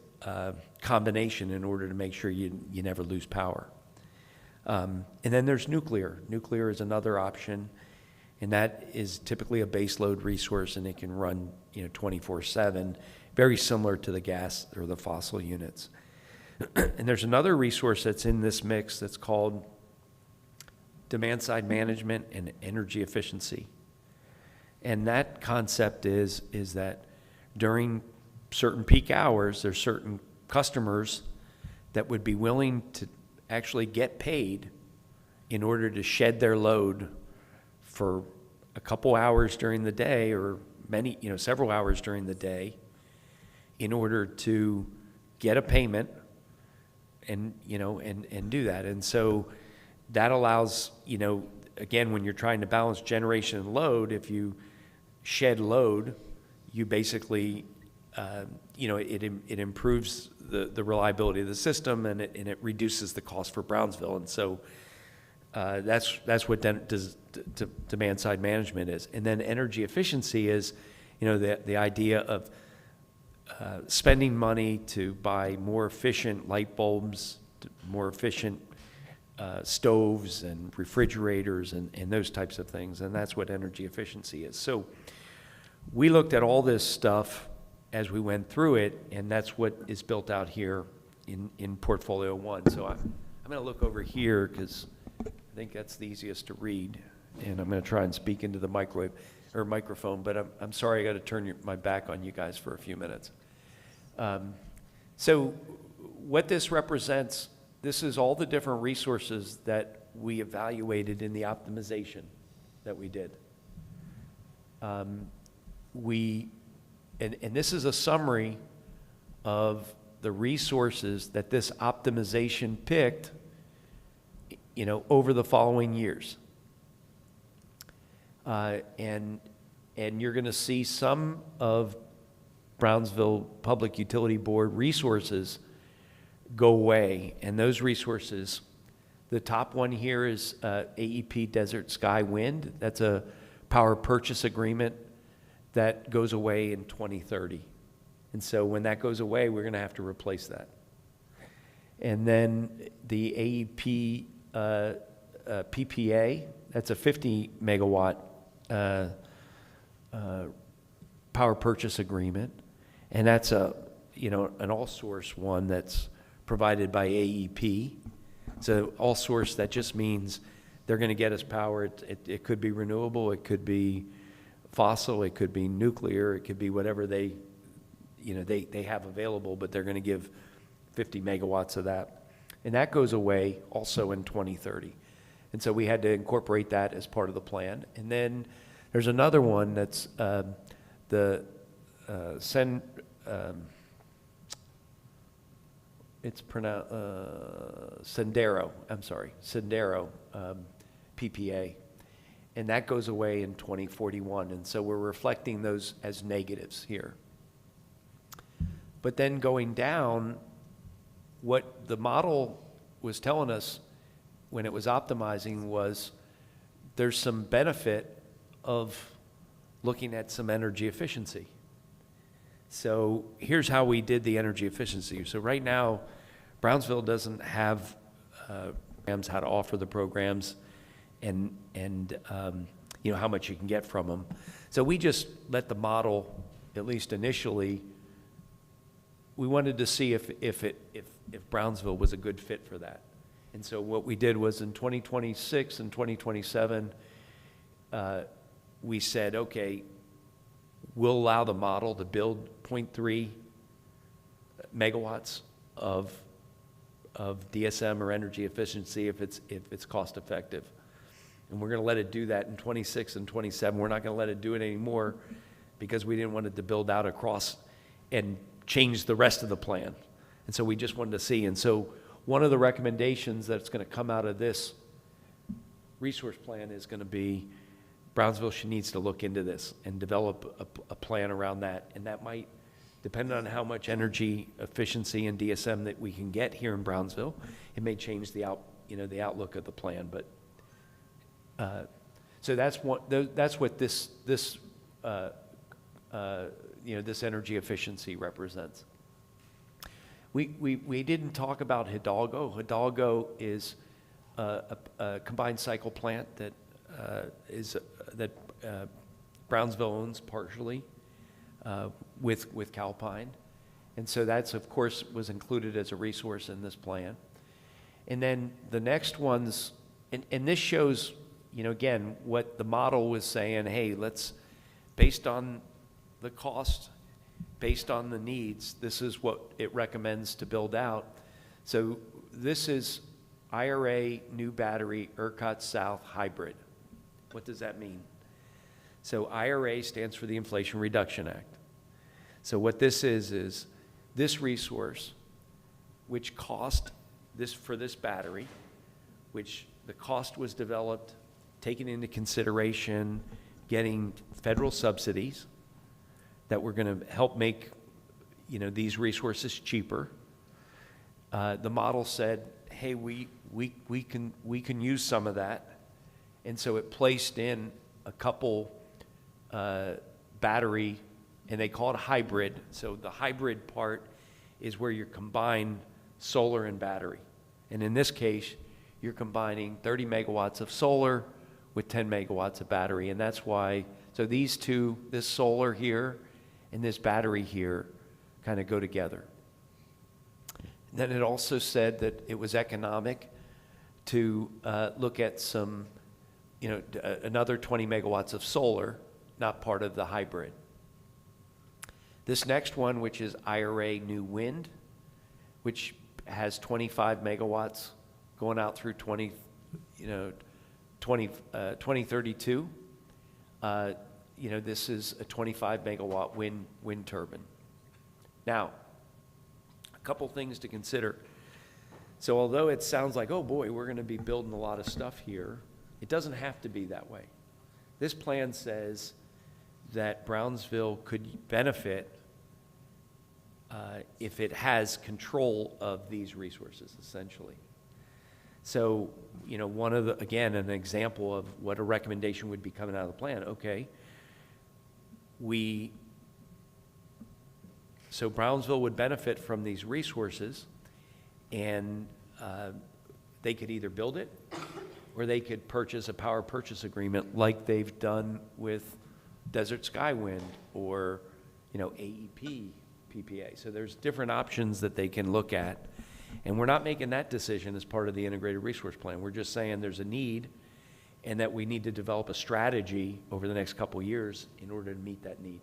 combination in order to make sure you never lose power. And then there's nuclear. Nuclear is another option, and that is typically a base load resource, and it can run 24/7, very similar to the gas or the fossil units. And there's another resource that's in this mix that's called demand-side management and energy efficiency. And that concept is that during certain peak hours, there's certain customers that would be willing to actually get paid in order to shed their load for a couple hours during the day, or several hours during the day, in order to get a payment and do that. And so that allows, again, when you're trying to balance generation and load, if you shed load, you basically, it improves the reliability of the system, and it reduces the cost for Brownsville. And so that's what demand side management is. And then energy efficiency is, the idea of spending money to buy more efficient light bulbs, more efficient stoves and refrigerators and those types of things. And that's what energy efficiency is. So we looked at all this stuff as we went through it, and that's what is built out here in Portfolio 1. So I'm going to look over here because I think that's the easiest to read, and I'm going to try and speak into the microphone, but I'm sorry, I got to turn my back on you guys for a few minutes. So what this represents, this is all the different resources that we evaluated in the optimization that we did. And this is a summary of the resources that this optimization picked, over the following years. And you're going to see some of Brownsville Public Utility Board resources go away. And those resources, the top one here is AEP Desert Sky Wind. That's a power purchase agreement that goes away in 2030. And so when that goes away, we're going to have to replace that. And then the AEP PPA, that's a 50 megawatt power purchase agreement. And that's an all-source one that's provided by AEP. So all-source, that just means they're going to get us power. It could be renewable, it could be fossil, it could be nuclear, it could be whatever they have available, but they're going to give 50 megawatts of that. And that goes away also in 2030. And so we had to incorporate that as part of the plan. And then there's another one that's it's pronounced Sendero, Sendero PPA. And that goes away in 2041. And so we're reflecting those as negatives here. But then going down, what the model was telling us when it was optimizing was there's some benefit of looking at some energy efficiency. So here's how we did the energy efficiency. So right now, Brownsville doesn't have programs, how to offer the programs, and how much you can get from them. So we just let the model, at least initially, we wanted to see if Brownsville was a good fit for that. And so what we did was in 2026 and 2027, we said, okay, we'll allow the model to build 0.3 megawatts of DSM or energy efficiency if it's cost effective. And we're going to let it do that in 26 and 27. We're not going to let it do it anymore because we didn't want it to build out across and change the rest of the plan. And so we just wanted to see. And so one of the recommendations that's going to come out of this resource plan is going to be Brownsville needs to look into this and develop a plan around that. And that might, depending on how much energy efficiency and DSM that we can get here in Brownsville, it may change the the outlook of the plan, but, so that's what this energy efficiency represents. We didn't talk about Hidalgo. Hidalgo is a combined cycle plant that Brownsville owns partially with Calpine. And so that's, of course, was included as a resource in this plan. And then the next ones, and this shows, again, what the model was saying, hey, based on the cost, based on the needs, this is what it recommends to build out. So this is IRA, new battery, ERCOT South hybrid. What does that mean? So IRA stands for the Inflation Reduction Act. So what this is this resource, which cost this for this battery, which the cost was developed, taking into consideration getting federal subsidies that were going to help make these resources cheaper. The model said, hey, we can use some of that, and so it placed in a couple battery, and they call it hybrid. So the hybrid part is where you combine solar and battery. And in this case, you're combining 30 megawatts of solar with 10 megawatts of battery. And that's why, so these two, this solar here and this battery here, kind of go together. And then it also said that it was economic to look at some, another 20 megawatts of solar, not part of the hybrid. This next one, which is IRA new wind, which has 25 megawatts going out through 2032. This is a 25 megawatt wind turbine. Now, a couple things to consider. So although it sounds like, oh boy, we're going to be building a lot of stuff here, it doesn't have to be that way. This plan says that Brownsville could benefit if it has control of these resources, essentially. So, one of the, again, an example of what a recommendation would be coming out of the plan. Okay, so Brownsville would benefit from these resources, and they could either build it or they could purchase a power purchase agreement like they've done with Desert Sky Wind or, AEP PPA. So there's different options that they can look at. And we're not making that decision as part of the integrated resource plan. We're just saying there's a need and that we need to develop a strategy over the next couple of years in order to meet that need.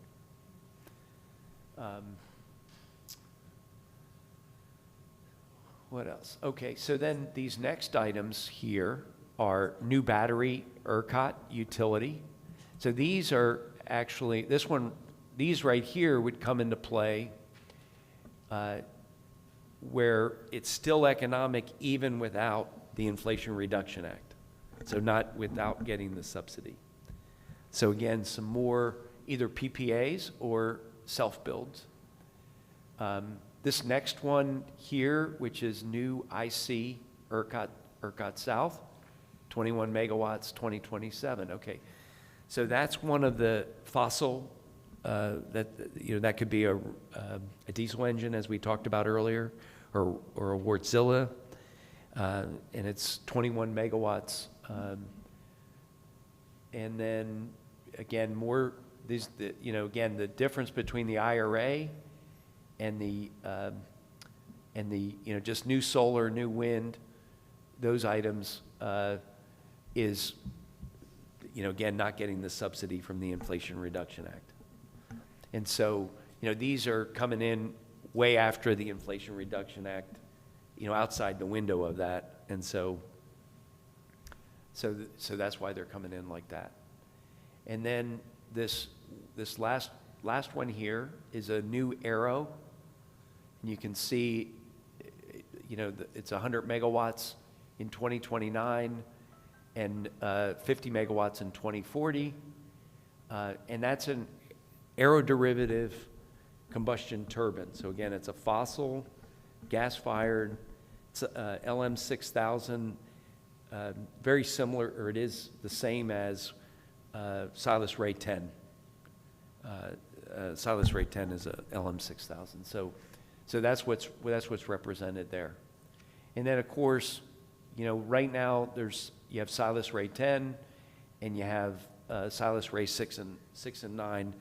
What else? Okay, so then these next items here are new battery, ERCOT, utility. So these are actually, these right here would come into play where it's still economic even without the Inflation Reduction Act. So not without getting the subsidy. So again, some more either PPAs or self-builds. This next one here, which is new IC ERCOT South, 21 megawatts, 2027. Okay, so that's one of the fossil that could be a diesel engine, as we talked about earlier, or a Wärtsilä, and it's 21 megawatts. And then again, again, the difference between the IRA and the just new solar, new wind, those items is, again, not getting the subsidy from the Inflation Reduction Act. And so, these are coming in way after the Inflation Reduction Act, outside the window of that. And so that's why they're coming in like that. And then this last one here is a new arrow. And you can see, it's 100 megawatts in 2029 and 50 megawatts in 2040. And that's an aeroderivative combustion turbine. So again, it's a fossil, gas-fired, it's LM6000, very similar, or it is the same as Silas Ray 10. Silas Ray 10 is a LM 6000. So that's what's represented there. And then, of course, you know, right now you have Silas Ray 10 and you have Silas Ray 6 and 9.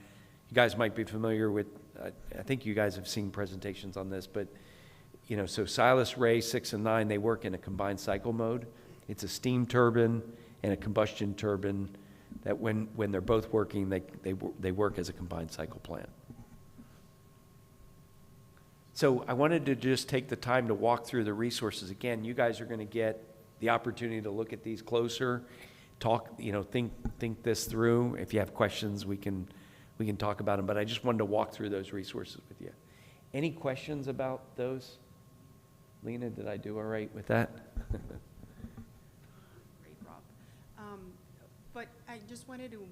You guys might be familiar with, I think you guys have seen presentations on this, but, you know, so Silas Ray 6 and 9, they work in a combined cycle mode. It's a steam turbine and a combustion turbine that when they're both working, they work as a combined cycle plant. So I wanted to just take the time to walk through the resources. Again, you guys are going to get the opportunity to look at these closer, talk, you know, think this through. If you have questions, we can talk about them, but I just wanted to walk through those resources with you. Any questions about those? Lena, did I do all right with that? Great, Rob. But I just wanted to,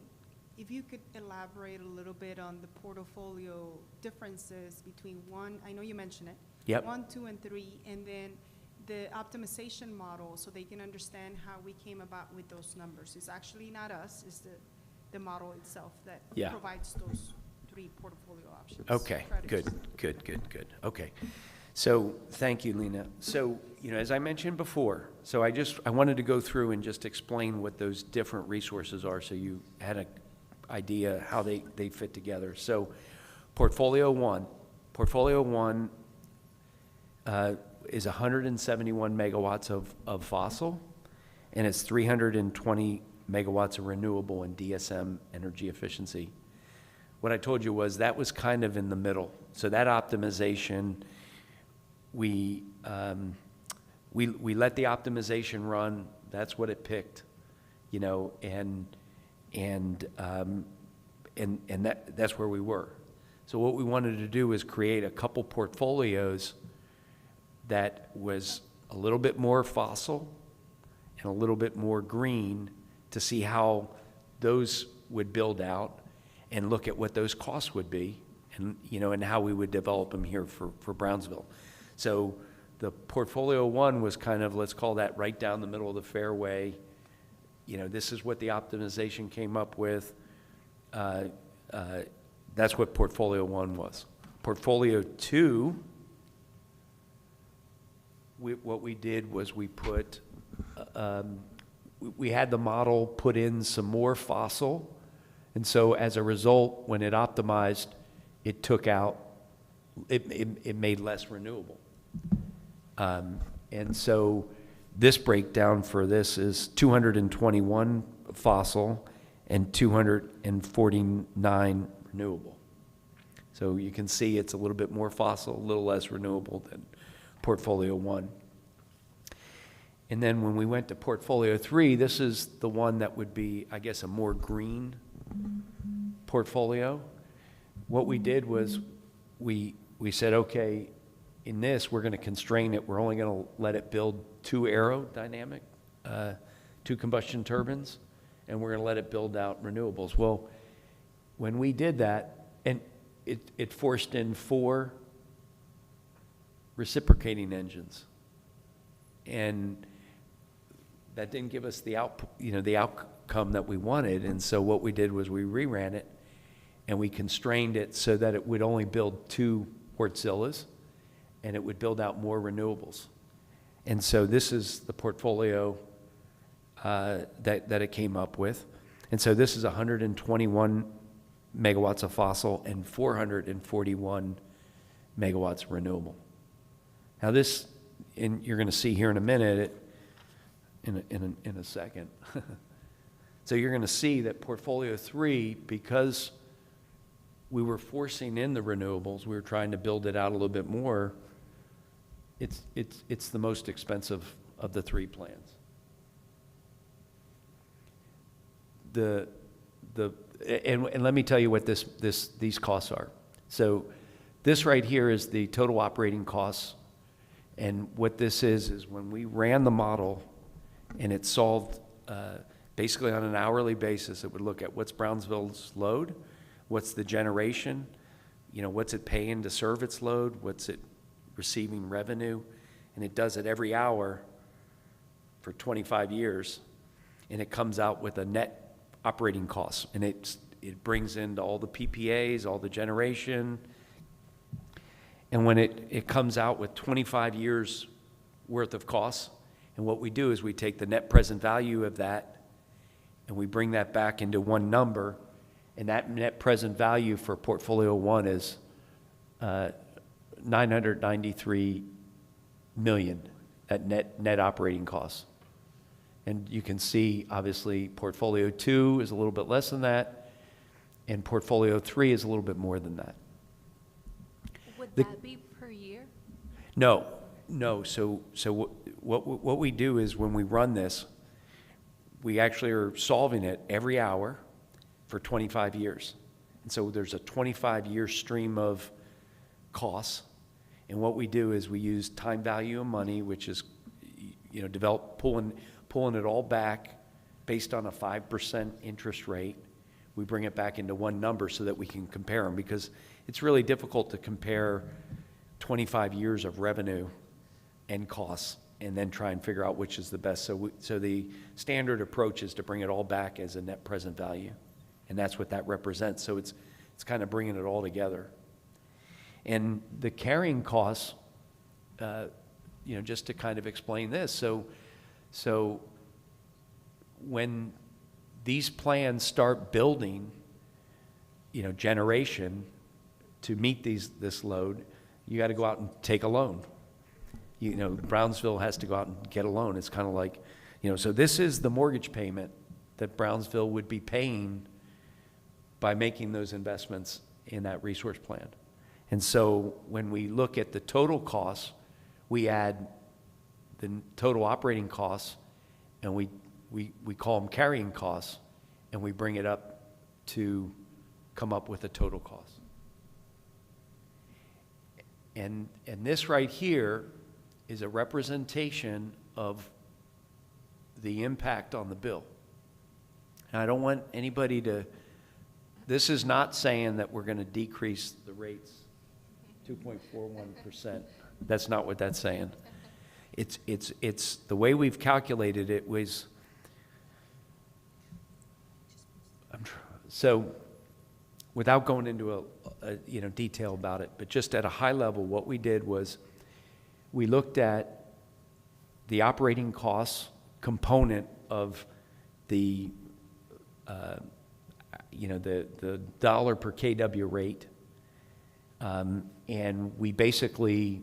if you could elaborate a little bit on the portfolio differences between one, I know you mentioned it. Yep. 1, 2, and 3, and then the optimization model, so they can understand how we came about with those numbers. It's actually not us, it's the model itself that Yeah. provides those 3 portfolio options. Okay, credits. good. Okay. So, thank you, Lena. So, you know, as I mentioned before, so I wanted to go through and just explain what those different resources are so you had an idea how they fit together. So, Portfolio 1 is 171 megawatts of fossil, and it's 320 megawatts of renewable and DSM energy efficiency. What I told you was that was kind of in the middle. So that optimization, we let the optimization run. That's what it picked, you know, and that's where we were. So what we wanted to do is create a couple portfolios that was a little bit more fossil and a little bit more green to see how those would build out and look at what those costs would be and, you know, and how we would develop them here for Brownsville. So the Portfolio 1 was kind of, let's call that right down the middle of the fairway. You know, this is what the optimization came up with. That's what Portfolio 1 was. Portfolio 2, what we did was we put, we had the model put in some more fossil, and so as a result, when it optimized, it took out, it made less renewable. And so this breakdown for this is 221 fossil and 249 renewable. So you can see it's a little bit more fossil, a little less renewable than Portfolio 1. And then when we went to Portfolio 3, this is the one that would be, I guess, a more green portfolio. What we did was we said, okay, in this, we're going to constrain it. We're only going to let it build 2 aerodynamic, 2 combustion turbines, and we're going to let it build out renewables. Well, when we did that, and it forced in 4 reciprocating engines, and that didn't give us the outcome that we wanted. And so what we did was we reran it, and we constrained it so that it would only build 2 Wartzillas, and it would build out more renewables. And so this is the portfolio that it came up with. And so this is 121 megawatts of fossil and 441 megawatts renewable. Now this, and you're going to see here in a minute, in a second. So you're going to see that Portfolio 3, because we were forcing in the renewables, we were trying to build it out a little bit more, it's the most expensive of the 3 plans. And let me tell you what these costs are. So this right here is the total operating costs, and what this is when we ran the model, and it solved basically on an hourly basis. It would look at what's Brownsville's load, what's the generation, you know, what's it paying to serve its load, what's it receiving revenue, and it does it every hour for 25 years, and it comes out with a net operating cost, and it brings into all the PPAs, all the generation, and when it comes out with 25 years worth of costs, and what we do is we take the net present value of that, and we bring that back into one number, and that net present value for portfolio one is $993 million at net operating costs. And you can see, obviously, portfolio two is a little bit less than that, and portfolio three is a little bit more than that. Would that be per year? No. So what we do is when we run this, we actually are solving it every hour for 25 years. And so there's a 25-year stream of costs. And what we do is we use time value of money, which is, pulling it all back based on a 5% interest rate. We bring it back into one number so that we can compare them, because it's really difficult to compare 25 years of revenue and costs and then try and figure out which is the best. So the standard approach is to bring it all back as a net present value, and that's what that represents. So it's kind of bringing it all together. And the carrying costs, just to kind of explain this, so when these plans start building, generation to meet this load, you got to go out and take a loan. Brownsville has to go out and get a loan. It's kind of like, so this is the mortgage payment that Brownsville would be paying by making those investments in that resource plan. And so when we look at the total costs, we add the total operating costs, and we call them carrying costs, and we bring it up to come up with a total cost. And this right here is a representation of the impact on the bill. And I don't want anybody to, this is not saying that we're going to decrease the rates 2.41%. That's not what that's saying. It's the way we've calculated it was, so without going into a detail about it, but just at a high level, what we did was we looked at the operating costs component of the dollar per kW rate, and we basically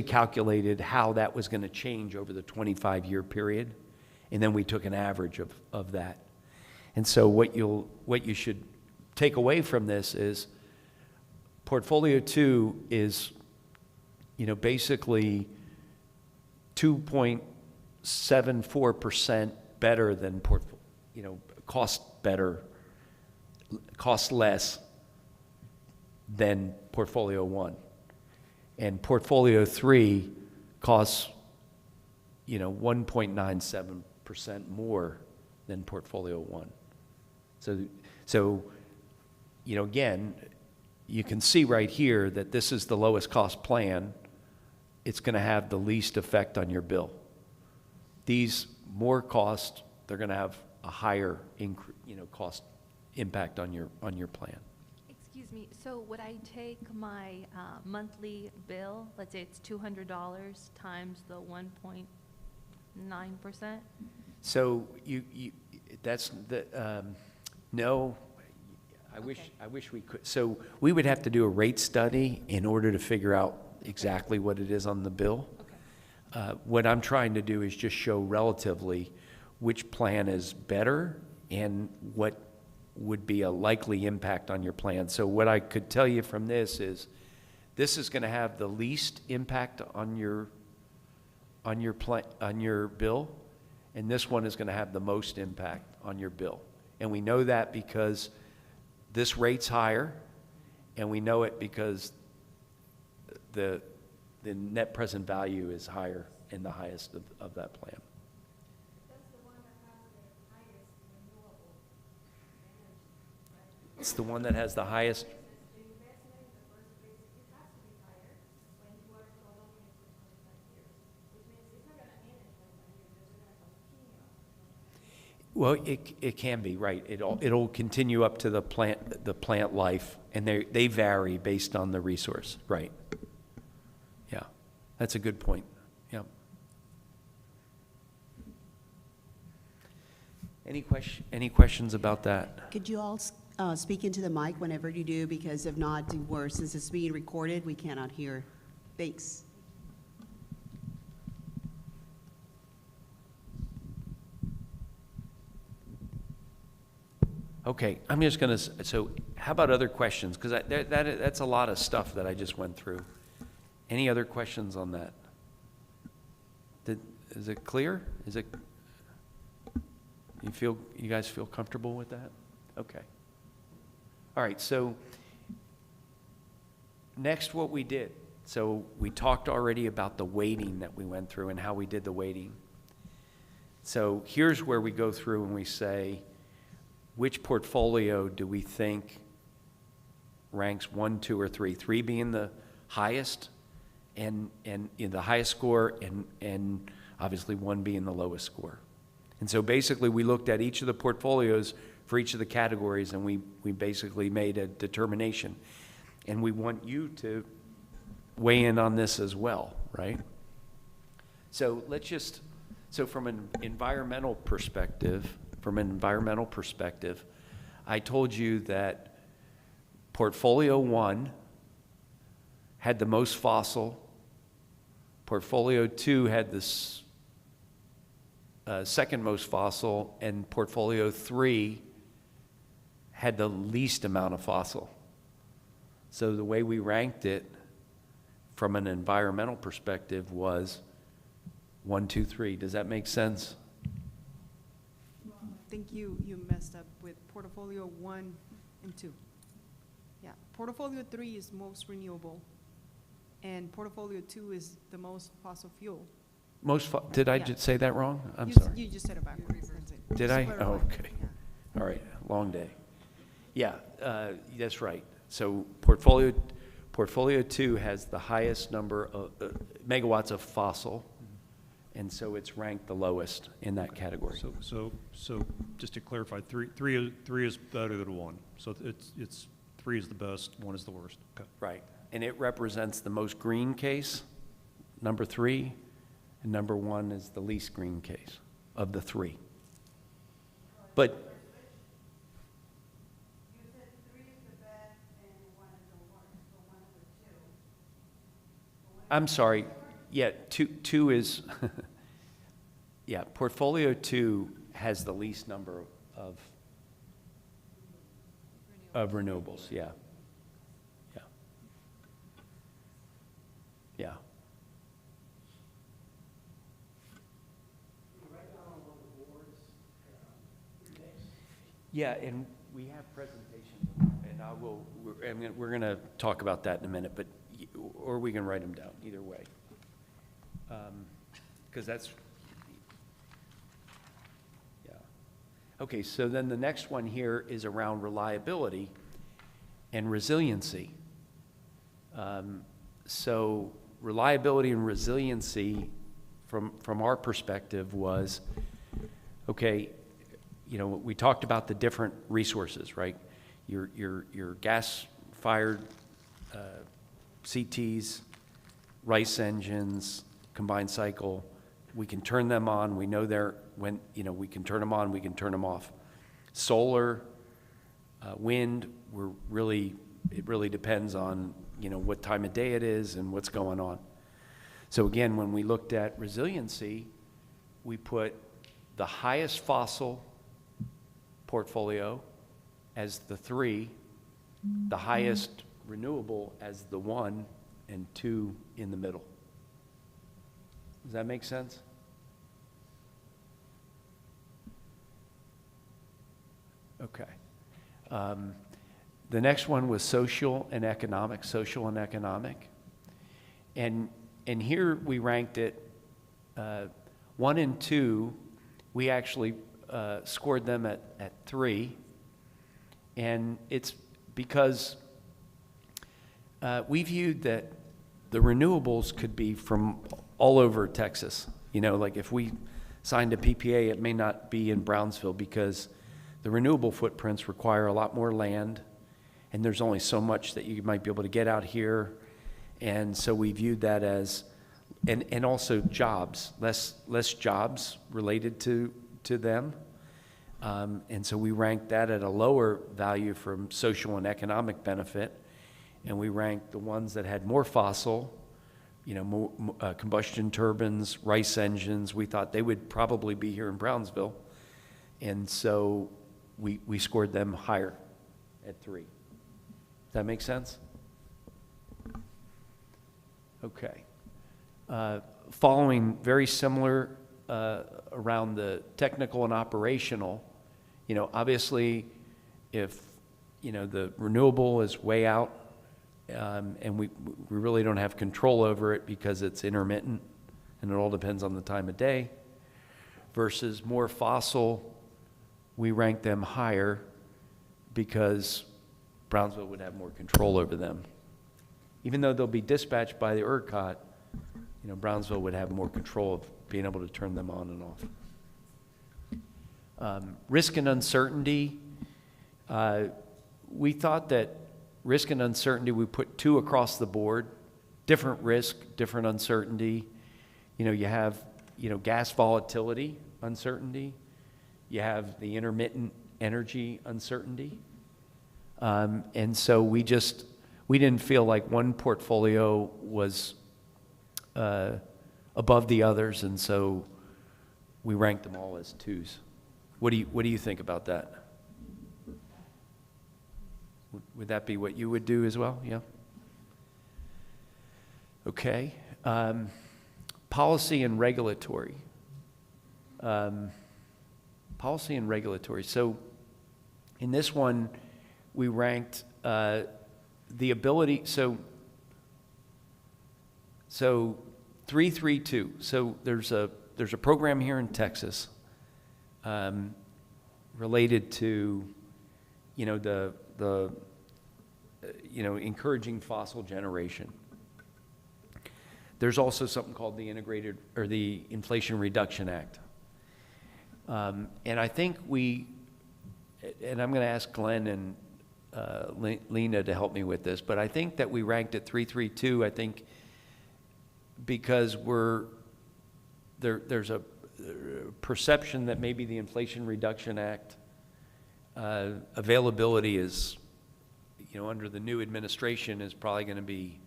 calculated how that was going to change over the 25-year period, and then we took an average of that. And so what you should take away from this is portfolio two is basically 2.74% better than cost less than portfolio one. And portfolio three costs 1.97% more than portfolio one. So again, you can see right here that this is the lowest cost plan. It's going to have the least effect on your bill. These more costs, they're going to have a higher cost impact on your plan. Excuse me, so would I take my monthly bill, let's say it's $200 times the 1.9%? So that's the, no, I wish we could. So we would have to do a rate study in order to figure out exactly what it is on the bill. Okay. What I'm trying to do is just show relatively which plan is better and what would be a likely impact on your plan. So what I could tell you from this is going to have the least impact on your bill, and this one is going to have the most impact on your bill. And we know that because this rate's higher, and we know it because the net present value is higher in the highest of that plan. That's the one that has the highest renewable energy, right? It's the one that has the highest. The investment in the first place, it has to be higher when you are prolonging it for 25 years, which means it's not gonna end in 25 years. Well, it can be, right. It'll continue up to the plant life, and they vary based on the resource, right? Yeah, that's a good point. Yeah. Any questions about that? Could you all speak into the mic whenever you do, because if not, since it's being recorded, we cannot hear. Thanks. Okay, I'm just gonna, so how about other questions? Because that's a lot of stuff that I just went through. Any other questions on that? Is it clear? You guys feel comfortable with that? Okay. All right, so next what we did. So we talked already about the weighting that we went through and how we did the weighting. So here's where we go through and we say, which portfolio do we think ranks 1, 2, or 3? 3 being the highest and the highest score, and obviously 1 being the lowest score. And so basically we looked at each of the portfolios for each of the categories, and we basically made a determination. And we want you to weigh in on this as well, right? So so from an environmental perspective, I told you that portfolio 1 had the most fossil, portfolio 2 had the second most fossil, and portfolio 3 had the least amount of fossil. So the way we ranked it from an environmental perspective was 1, 2, 3. Does that make sense? I think you messed up with portfolio 1 and 2. Yeah, portfolio 3 is most renewable, and portfolio 2 is the most fossil fuel. Did I Yeah. just say that wrong? I'm You sorry. You just said it backwards. That's it. Did Just I? clarify. Oh, okay. Yeah. All right, long day. Yeah, that's right. So portfolio 2 has the highest number of megawatts of fossil, and so it's ranked the lowest in that category. So just to clarify, three is better than 1. So it's 3 is the best, 1 is the worst. Okay. Right, and it represents the most green case, number 3, and number 1 is the least green case of the 3. But You said 3 is the best and 1 is the worst, so 1 of the 2. I'm sorry, yeah, two is, yeah, portfolio 2 has the least number of renewables, yeah. Yeah. Yeah. Yeah, and we have presentations, and we're going to talk about that in a minute, but, or we can write them down, either way. Because that's, yeah. Okay, so then the next one here is around reliability and resiliency. So reliability and resiliency from our perspective was, okay, you know, we talked about the different resources, right? Your gas-fired CTs, rice engines, combined cycle, we can turn them on. We know we can turn them on, we can turn them off. Solar, wind, it really depends on, what time of day it is and what's going on. So again, when we looked at resiliency, we put the highest fossil portfolio as the 3, the highest renewable as the 1, and 2 in the middle. Does that make sense? Okay. The next one was social and economic. And here we ranked it 1 and 2, we actually scored them at 3, and it's because we viewed that the renewables could be from all over Texas. Like if we signed a PPA, it may not be in Brownsville because the renewable footprints require a lot more land, and there's only so much that you might be able to get out here. And so we viewed that as, and also jobs, less jobs related to them. And so we ranked that at a lower value from social and economic benefit. And we ranked the ones that had more fossil, more combustion turbines, rice engines. We thought they would probably be here in Brownsville. And so we scored them higher at 3. Does that make sense? Okay. Following very similar around the technical and operational, obviously if, the renewable is way out, and we really don't have control over it because it's intermittent and it all depends on the time of day, versus more fossil, we rank them higher because Brownsville would have more control over them. Even though they'll be dispatched by the ERCOT, Brownsville would have more control of being able to turn them on and off. Risk and uncertainty, we thought that risk and uncertainty, we put 2 across the board, different risk, different uncertainty. You have, gas volatility uncertainty. You have the intermittent energy uncertainty. And so we didn't feel like one portfolio was above the others, and so we ranked them all as 2s. What do you think about that? Would that be what you would do as well? Yeah. Okay. Policy and regulatory. Policy and regulatory. So in this one, we ranked the ability. So 332. So there's a program here in Texas related to encouraging fossil generation. There's also something called the the Inflation Reduction Act. And I think and I'm going to ask Glenn and Lena to help me with this, but I think that we ranked at 332, I think, because there's a perception that maybe the Inflation Reduction Act availability is, under the new administration is probably going to be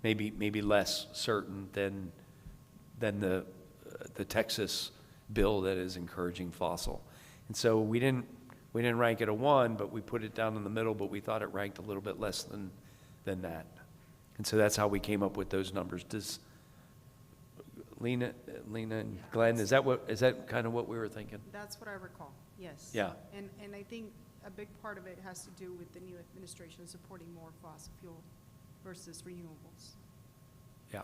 maybe less certain than the Texas bill that is encouraging fossil. And so we didn't rank it a 1, but we put it down in the middle, but we thought it ranked a little bit less than that. And so that's how we came up with those numbers. Does Lena and Glenn, is that kind of what we were thinking? That's what I recall, yes. Yeah. And I think a big part of it has to do with the new administration supporting more fossil fuel versus renewables. Yeah.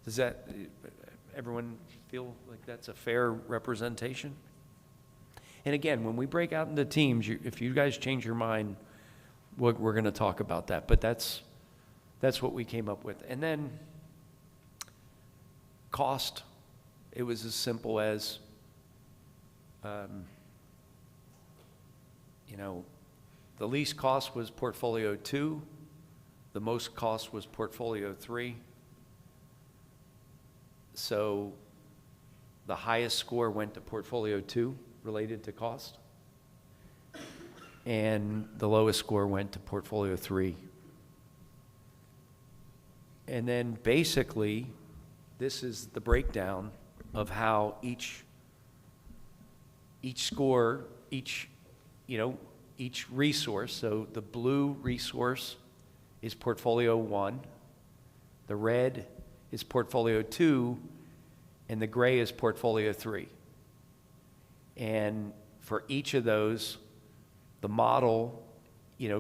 Does that, everyone feel like that's a fair representation? And again, when we break out into teams, if you guys change your mind, we're going to talk about that. But that's what we came up with. And then cost, it was as simple as, the least cost was portfolio 2, the most cost was portfolio 3. So the highest score went to portfolio 2 related to cost, and the lowest score went to portfolio 3. And then basically, this is the breakdown of how each score, each resource. So the blue resource is portfolio 1, the red is portfolio 2, and the gray is portfolio 3. And for each of those, the model,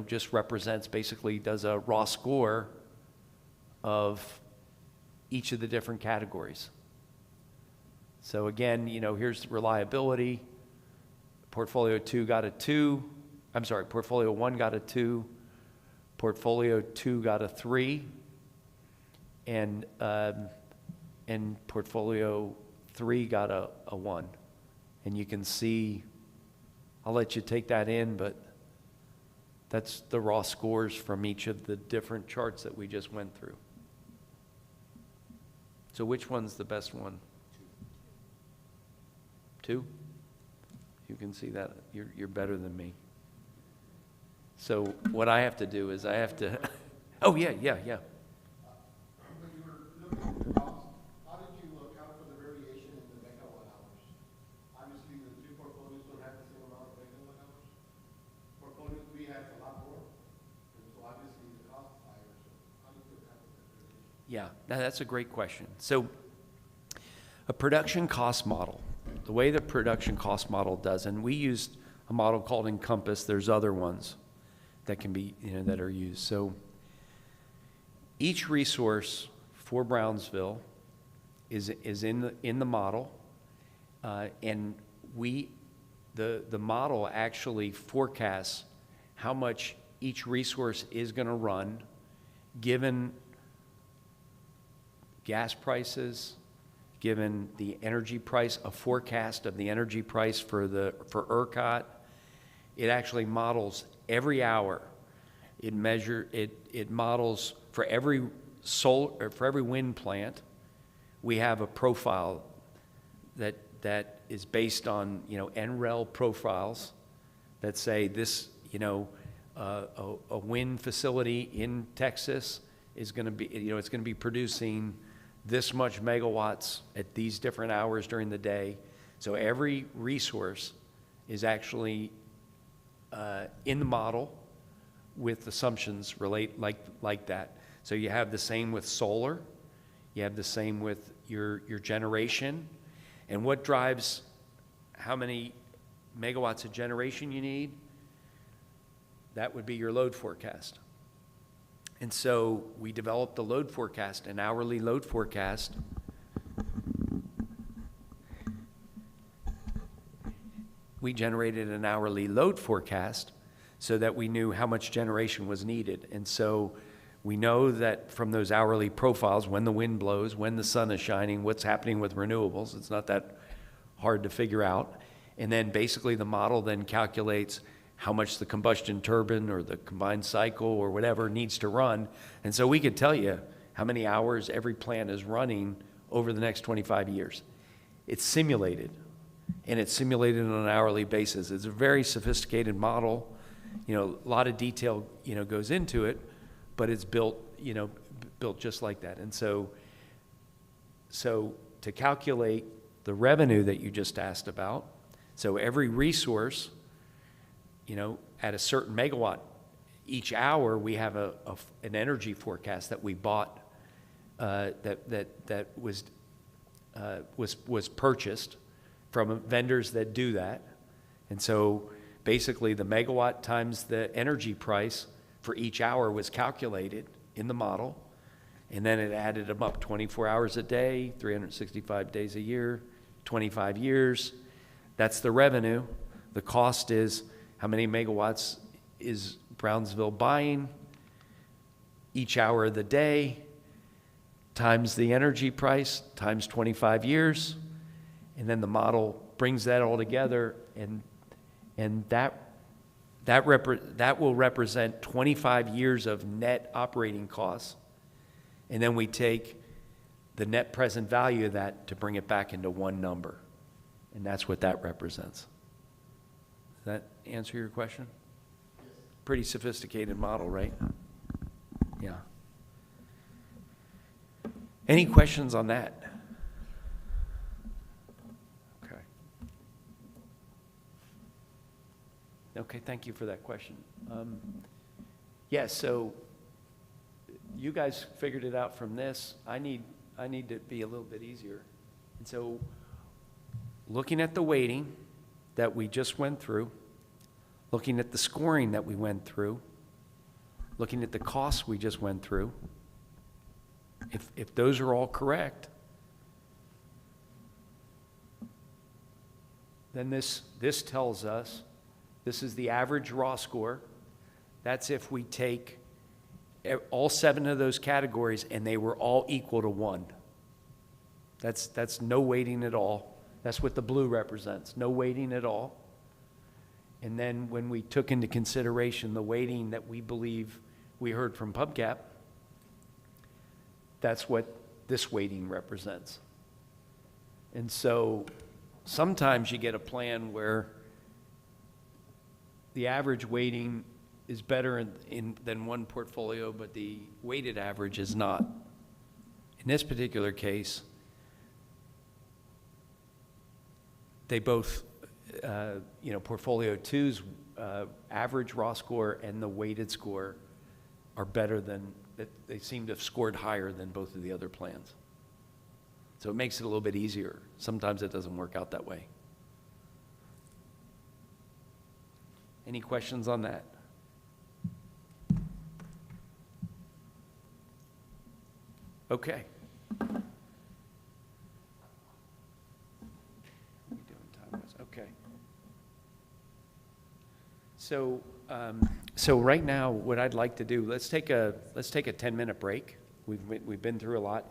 just represents, basically does a raw score of each of the different categories. So again, here's the reliability. Portfolio 2 got a 2. I'm sorry, portfolio 1 got a 2. Portfolio 2 got a 3. And portfolio 3 got a 1. And you can see, I'll let you take that in, but that's the raw scores from each of the different charts that we just went through. So which one's the best one? 2? You can see that. You're better than me. So what I have to do is I have to, oh, yeah. When you were looking at the cost, how did you account for the variation in the megawatt hours? Obviously, the 3 portfolios don't have the same amount of megawatt hours. Portfolio 3 has a lot more, and so obviously the cost is higher. So how do you account for that variation? Yeah, that's a great question. So a production cost model, the way the production cost model does, and we used a model called Encompass. There's other ones that can be, that are used. So each resource for Brownsville is in the model, and the model actually forecasts how much each resource is going to run, given gas prices, given the energy price, a forecast of the energy price for ERCOT. It actually models every hour. It models for every wind plant. We have a profile that is based on NREL profiles that say this a wind facility in Texas is going to be it's going to be producing this much megawatts at these different hours during the day. So every resource is actually in the model with assumptions like that. So you have the same with solar, you have the same with your generation, and what drives how many megawatts of generation you need, that would be your load forecast. And so we developed a load forecast, an hourly load forecast. We generated an hourly load forecast so that we knew how much generation was needed. And so we know that from those hourly profiles, when the wind blows, when the sun is shining, what's happening with renewables. It's not that hard to figure out. And then basically the model then calculates how much the combustion turbine or the combined cycle or whatever needs to run. And so we could tell you how many hours every plant is running over the next 25 years. It's simulated, and it's simulated on an hourly basis. It's a very sophisticated model. A lot of detail, goes into it, but it's built just like that. And so to calculate the revenue that you just asked about, so every resource, at a certain megawatt, each hour we have an energy forecast that we bought that was purchased from vendors that do that. And so basically the megawatt times the energy price for each hour was calculated in the model, and then it added them up 24 hours a day, 365 days a year, 25 years. That's the revenue. The cost is how many megawatts is Brownsville buying each hour of the day, times the energy price, times 25 years, and then the model brings that all together, and that will represent 25 years of net operating costs, and then we take the net present value of that to bring it back into one number, and that's what that represents. Does that answer your question? Yes. Pretty sophisticated model, right? Yeah. Any questions on that? Okay. Okay, thank you for that question. Yeah, so you guys figured it out from this. I need to be a little bit easier. And so looking at the weighting that we just went through, looking at the scoring that we went through, looking at the costs we just went through, if those are all correct, then this tells us this is the average raw score. That's if we take all 7 of those categories and they were all equal to 1. That's no weighting at all. That's what the blue represents, no weighting at all. And then when we took into consideration the weighting that we believe we heard from PUBCAP, that's what this weighting represents. And so sometimes you get a plan where the average weighting is better than one portfolio, but the weighted average is not. In this particular case, they both, portfolio two's average raw score and the weighted score are better than, they seem to have scored higher than both of the other plans. So it makes it a little bit easier. Sometimes it doesn't work out that way. Any questions on that? Okay. Okay. So right now, what I'd like to do, let's take a 10-minute break. We've been through a lot.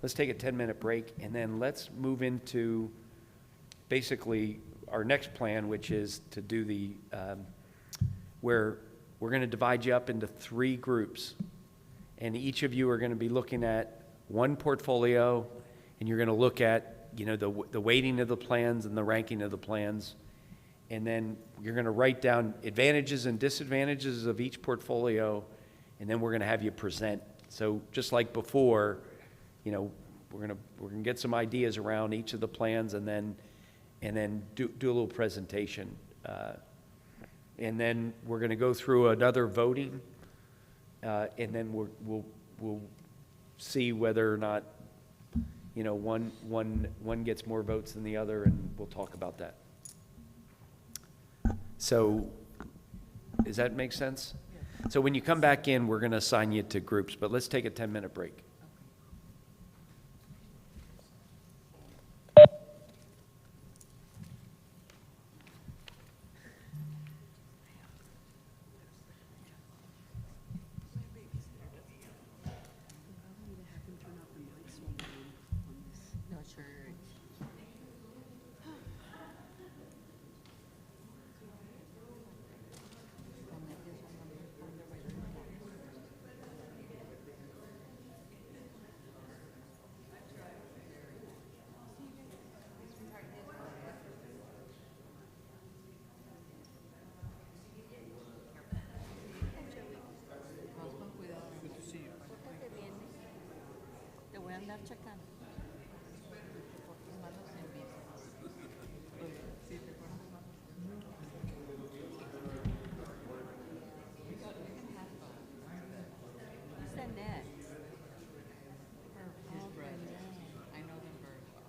Let's take a 10-minute break, and then let's move into basically our next plan, which is to do the where we're going to divide you up into 3 groups, and each of you are going to be looking at one portfolio, and you're going to look at the weighting of the plans and the ranking of the plans. And then you're going to write down advantages and disadvantages of each portfolio, and then we're going to have you present. So just like before, we're going to get some ideas around each of the plans, and then do a little presentation. And then we're going to go through another voting, and then we'll see whether or not one gets more votes than the other, and we'll talk about that. So does that make sense? So when you come back in, we're going to assign you to groups, but let's take a 10-minute break. Te voy a andar checando. Annette. His brother. I know them very well.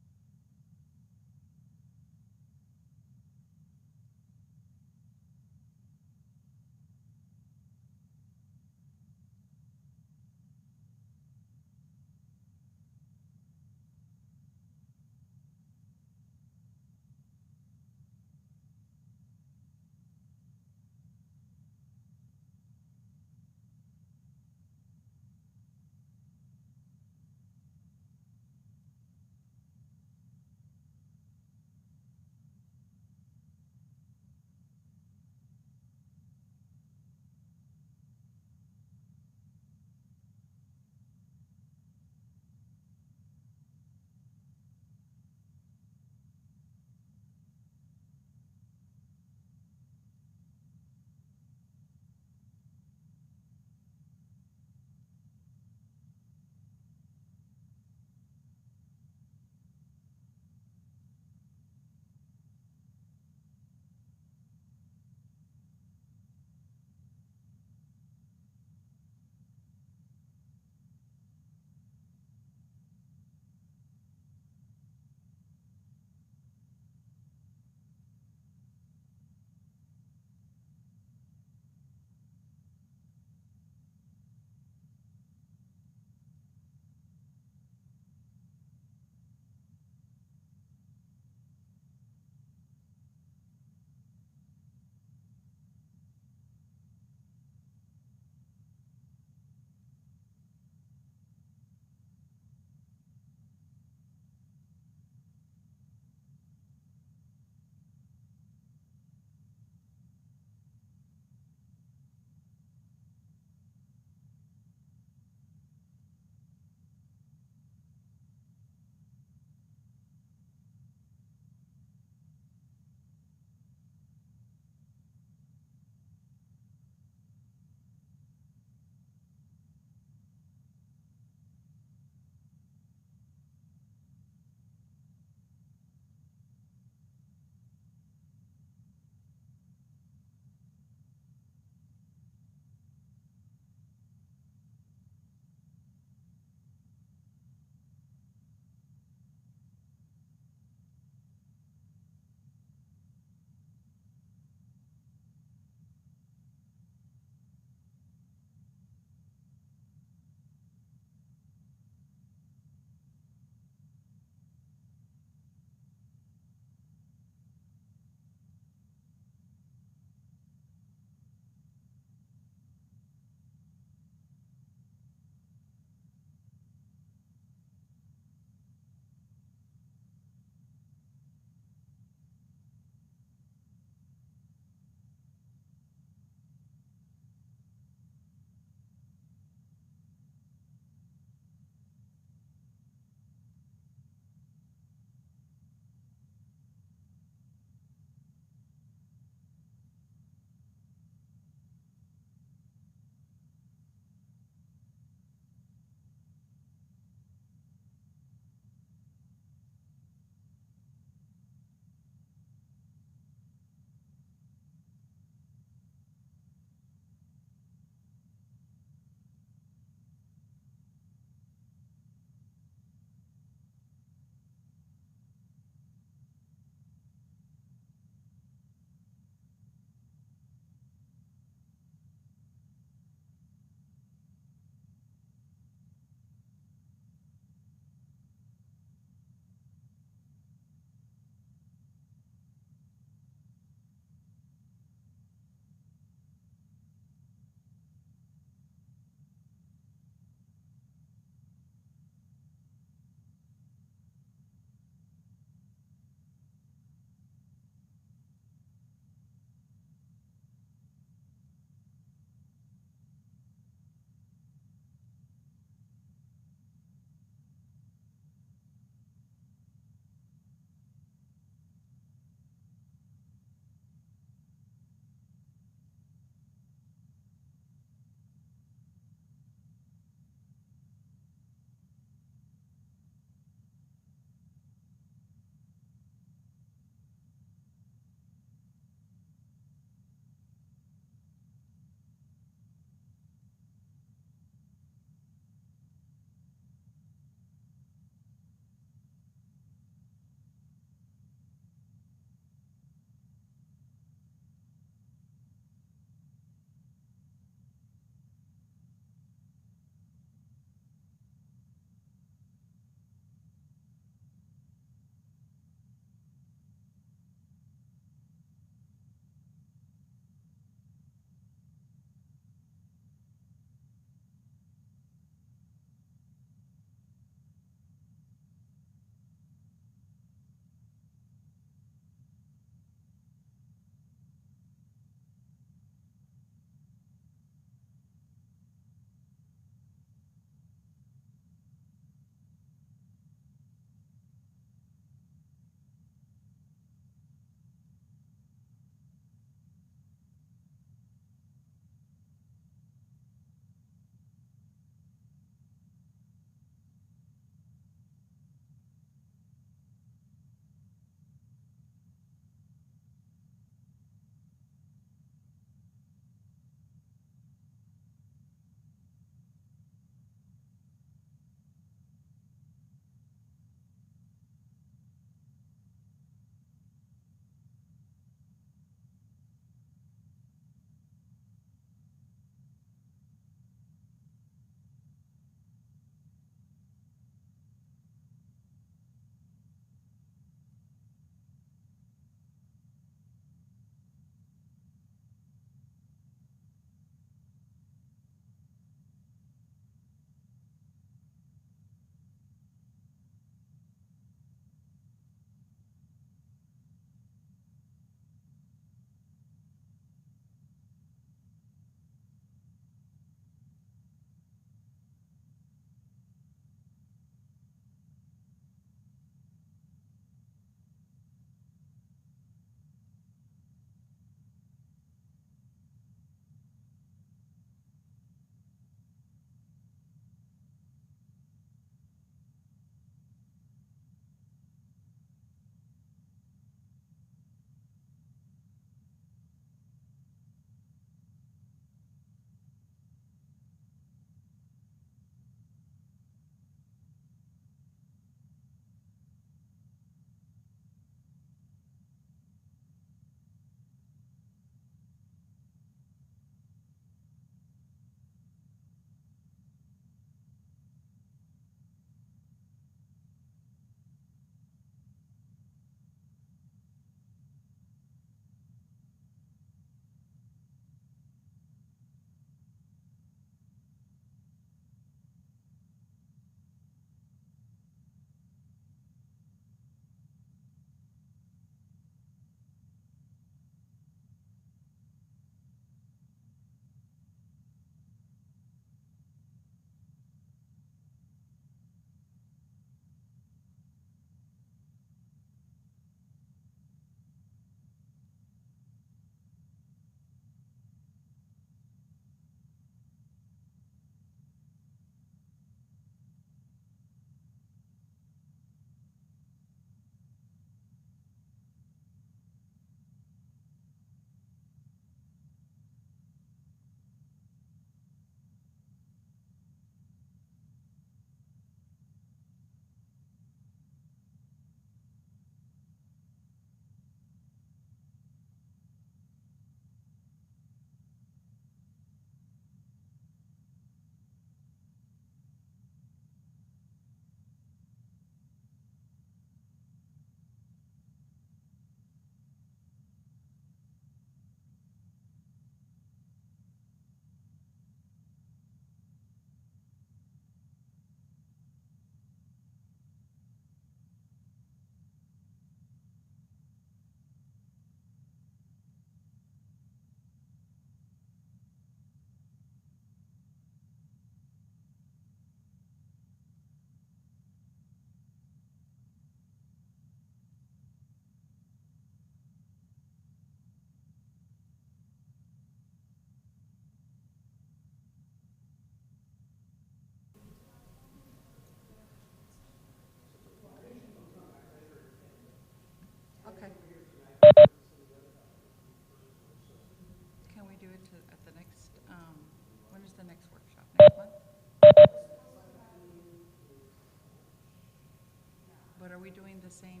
same,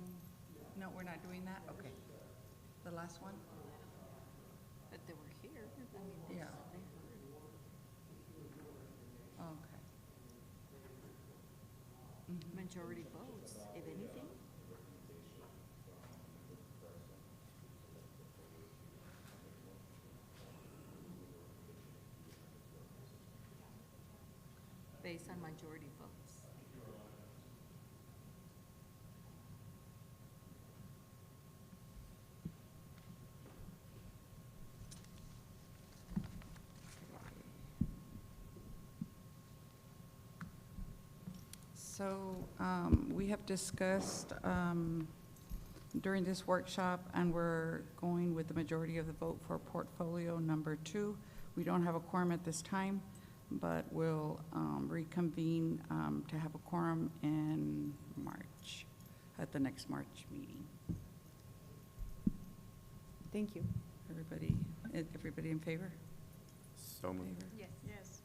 no, we're not doing that? Okay. The last one? But they were here, I mean, they Yeah. heard. Okay. Majority votes, if anything. Based on majority votes. So, we have discussed, during this workshop, and we're going with the majority of the vote for portfolio number 2. We don't have a quorum at this time, but we'll, reconvene, to have a quorum in March, at the next March meeting. Thank you. Everybody in favor? So moved. Favor? Yes. Yes.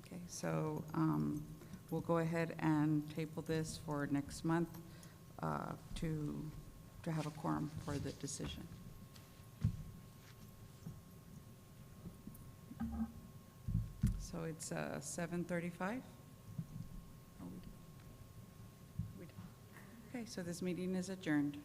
Okay, so we'll go ahead and table this for next month to have a quorum for the decision. So it's 7:35? Okay, so this meeting is adjourned.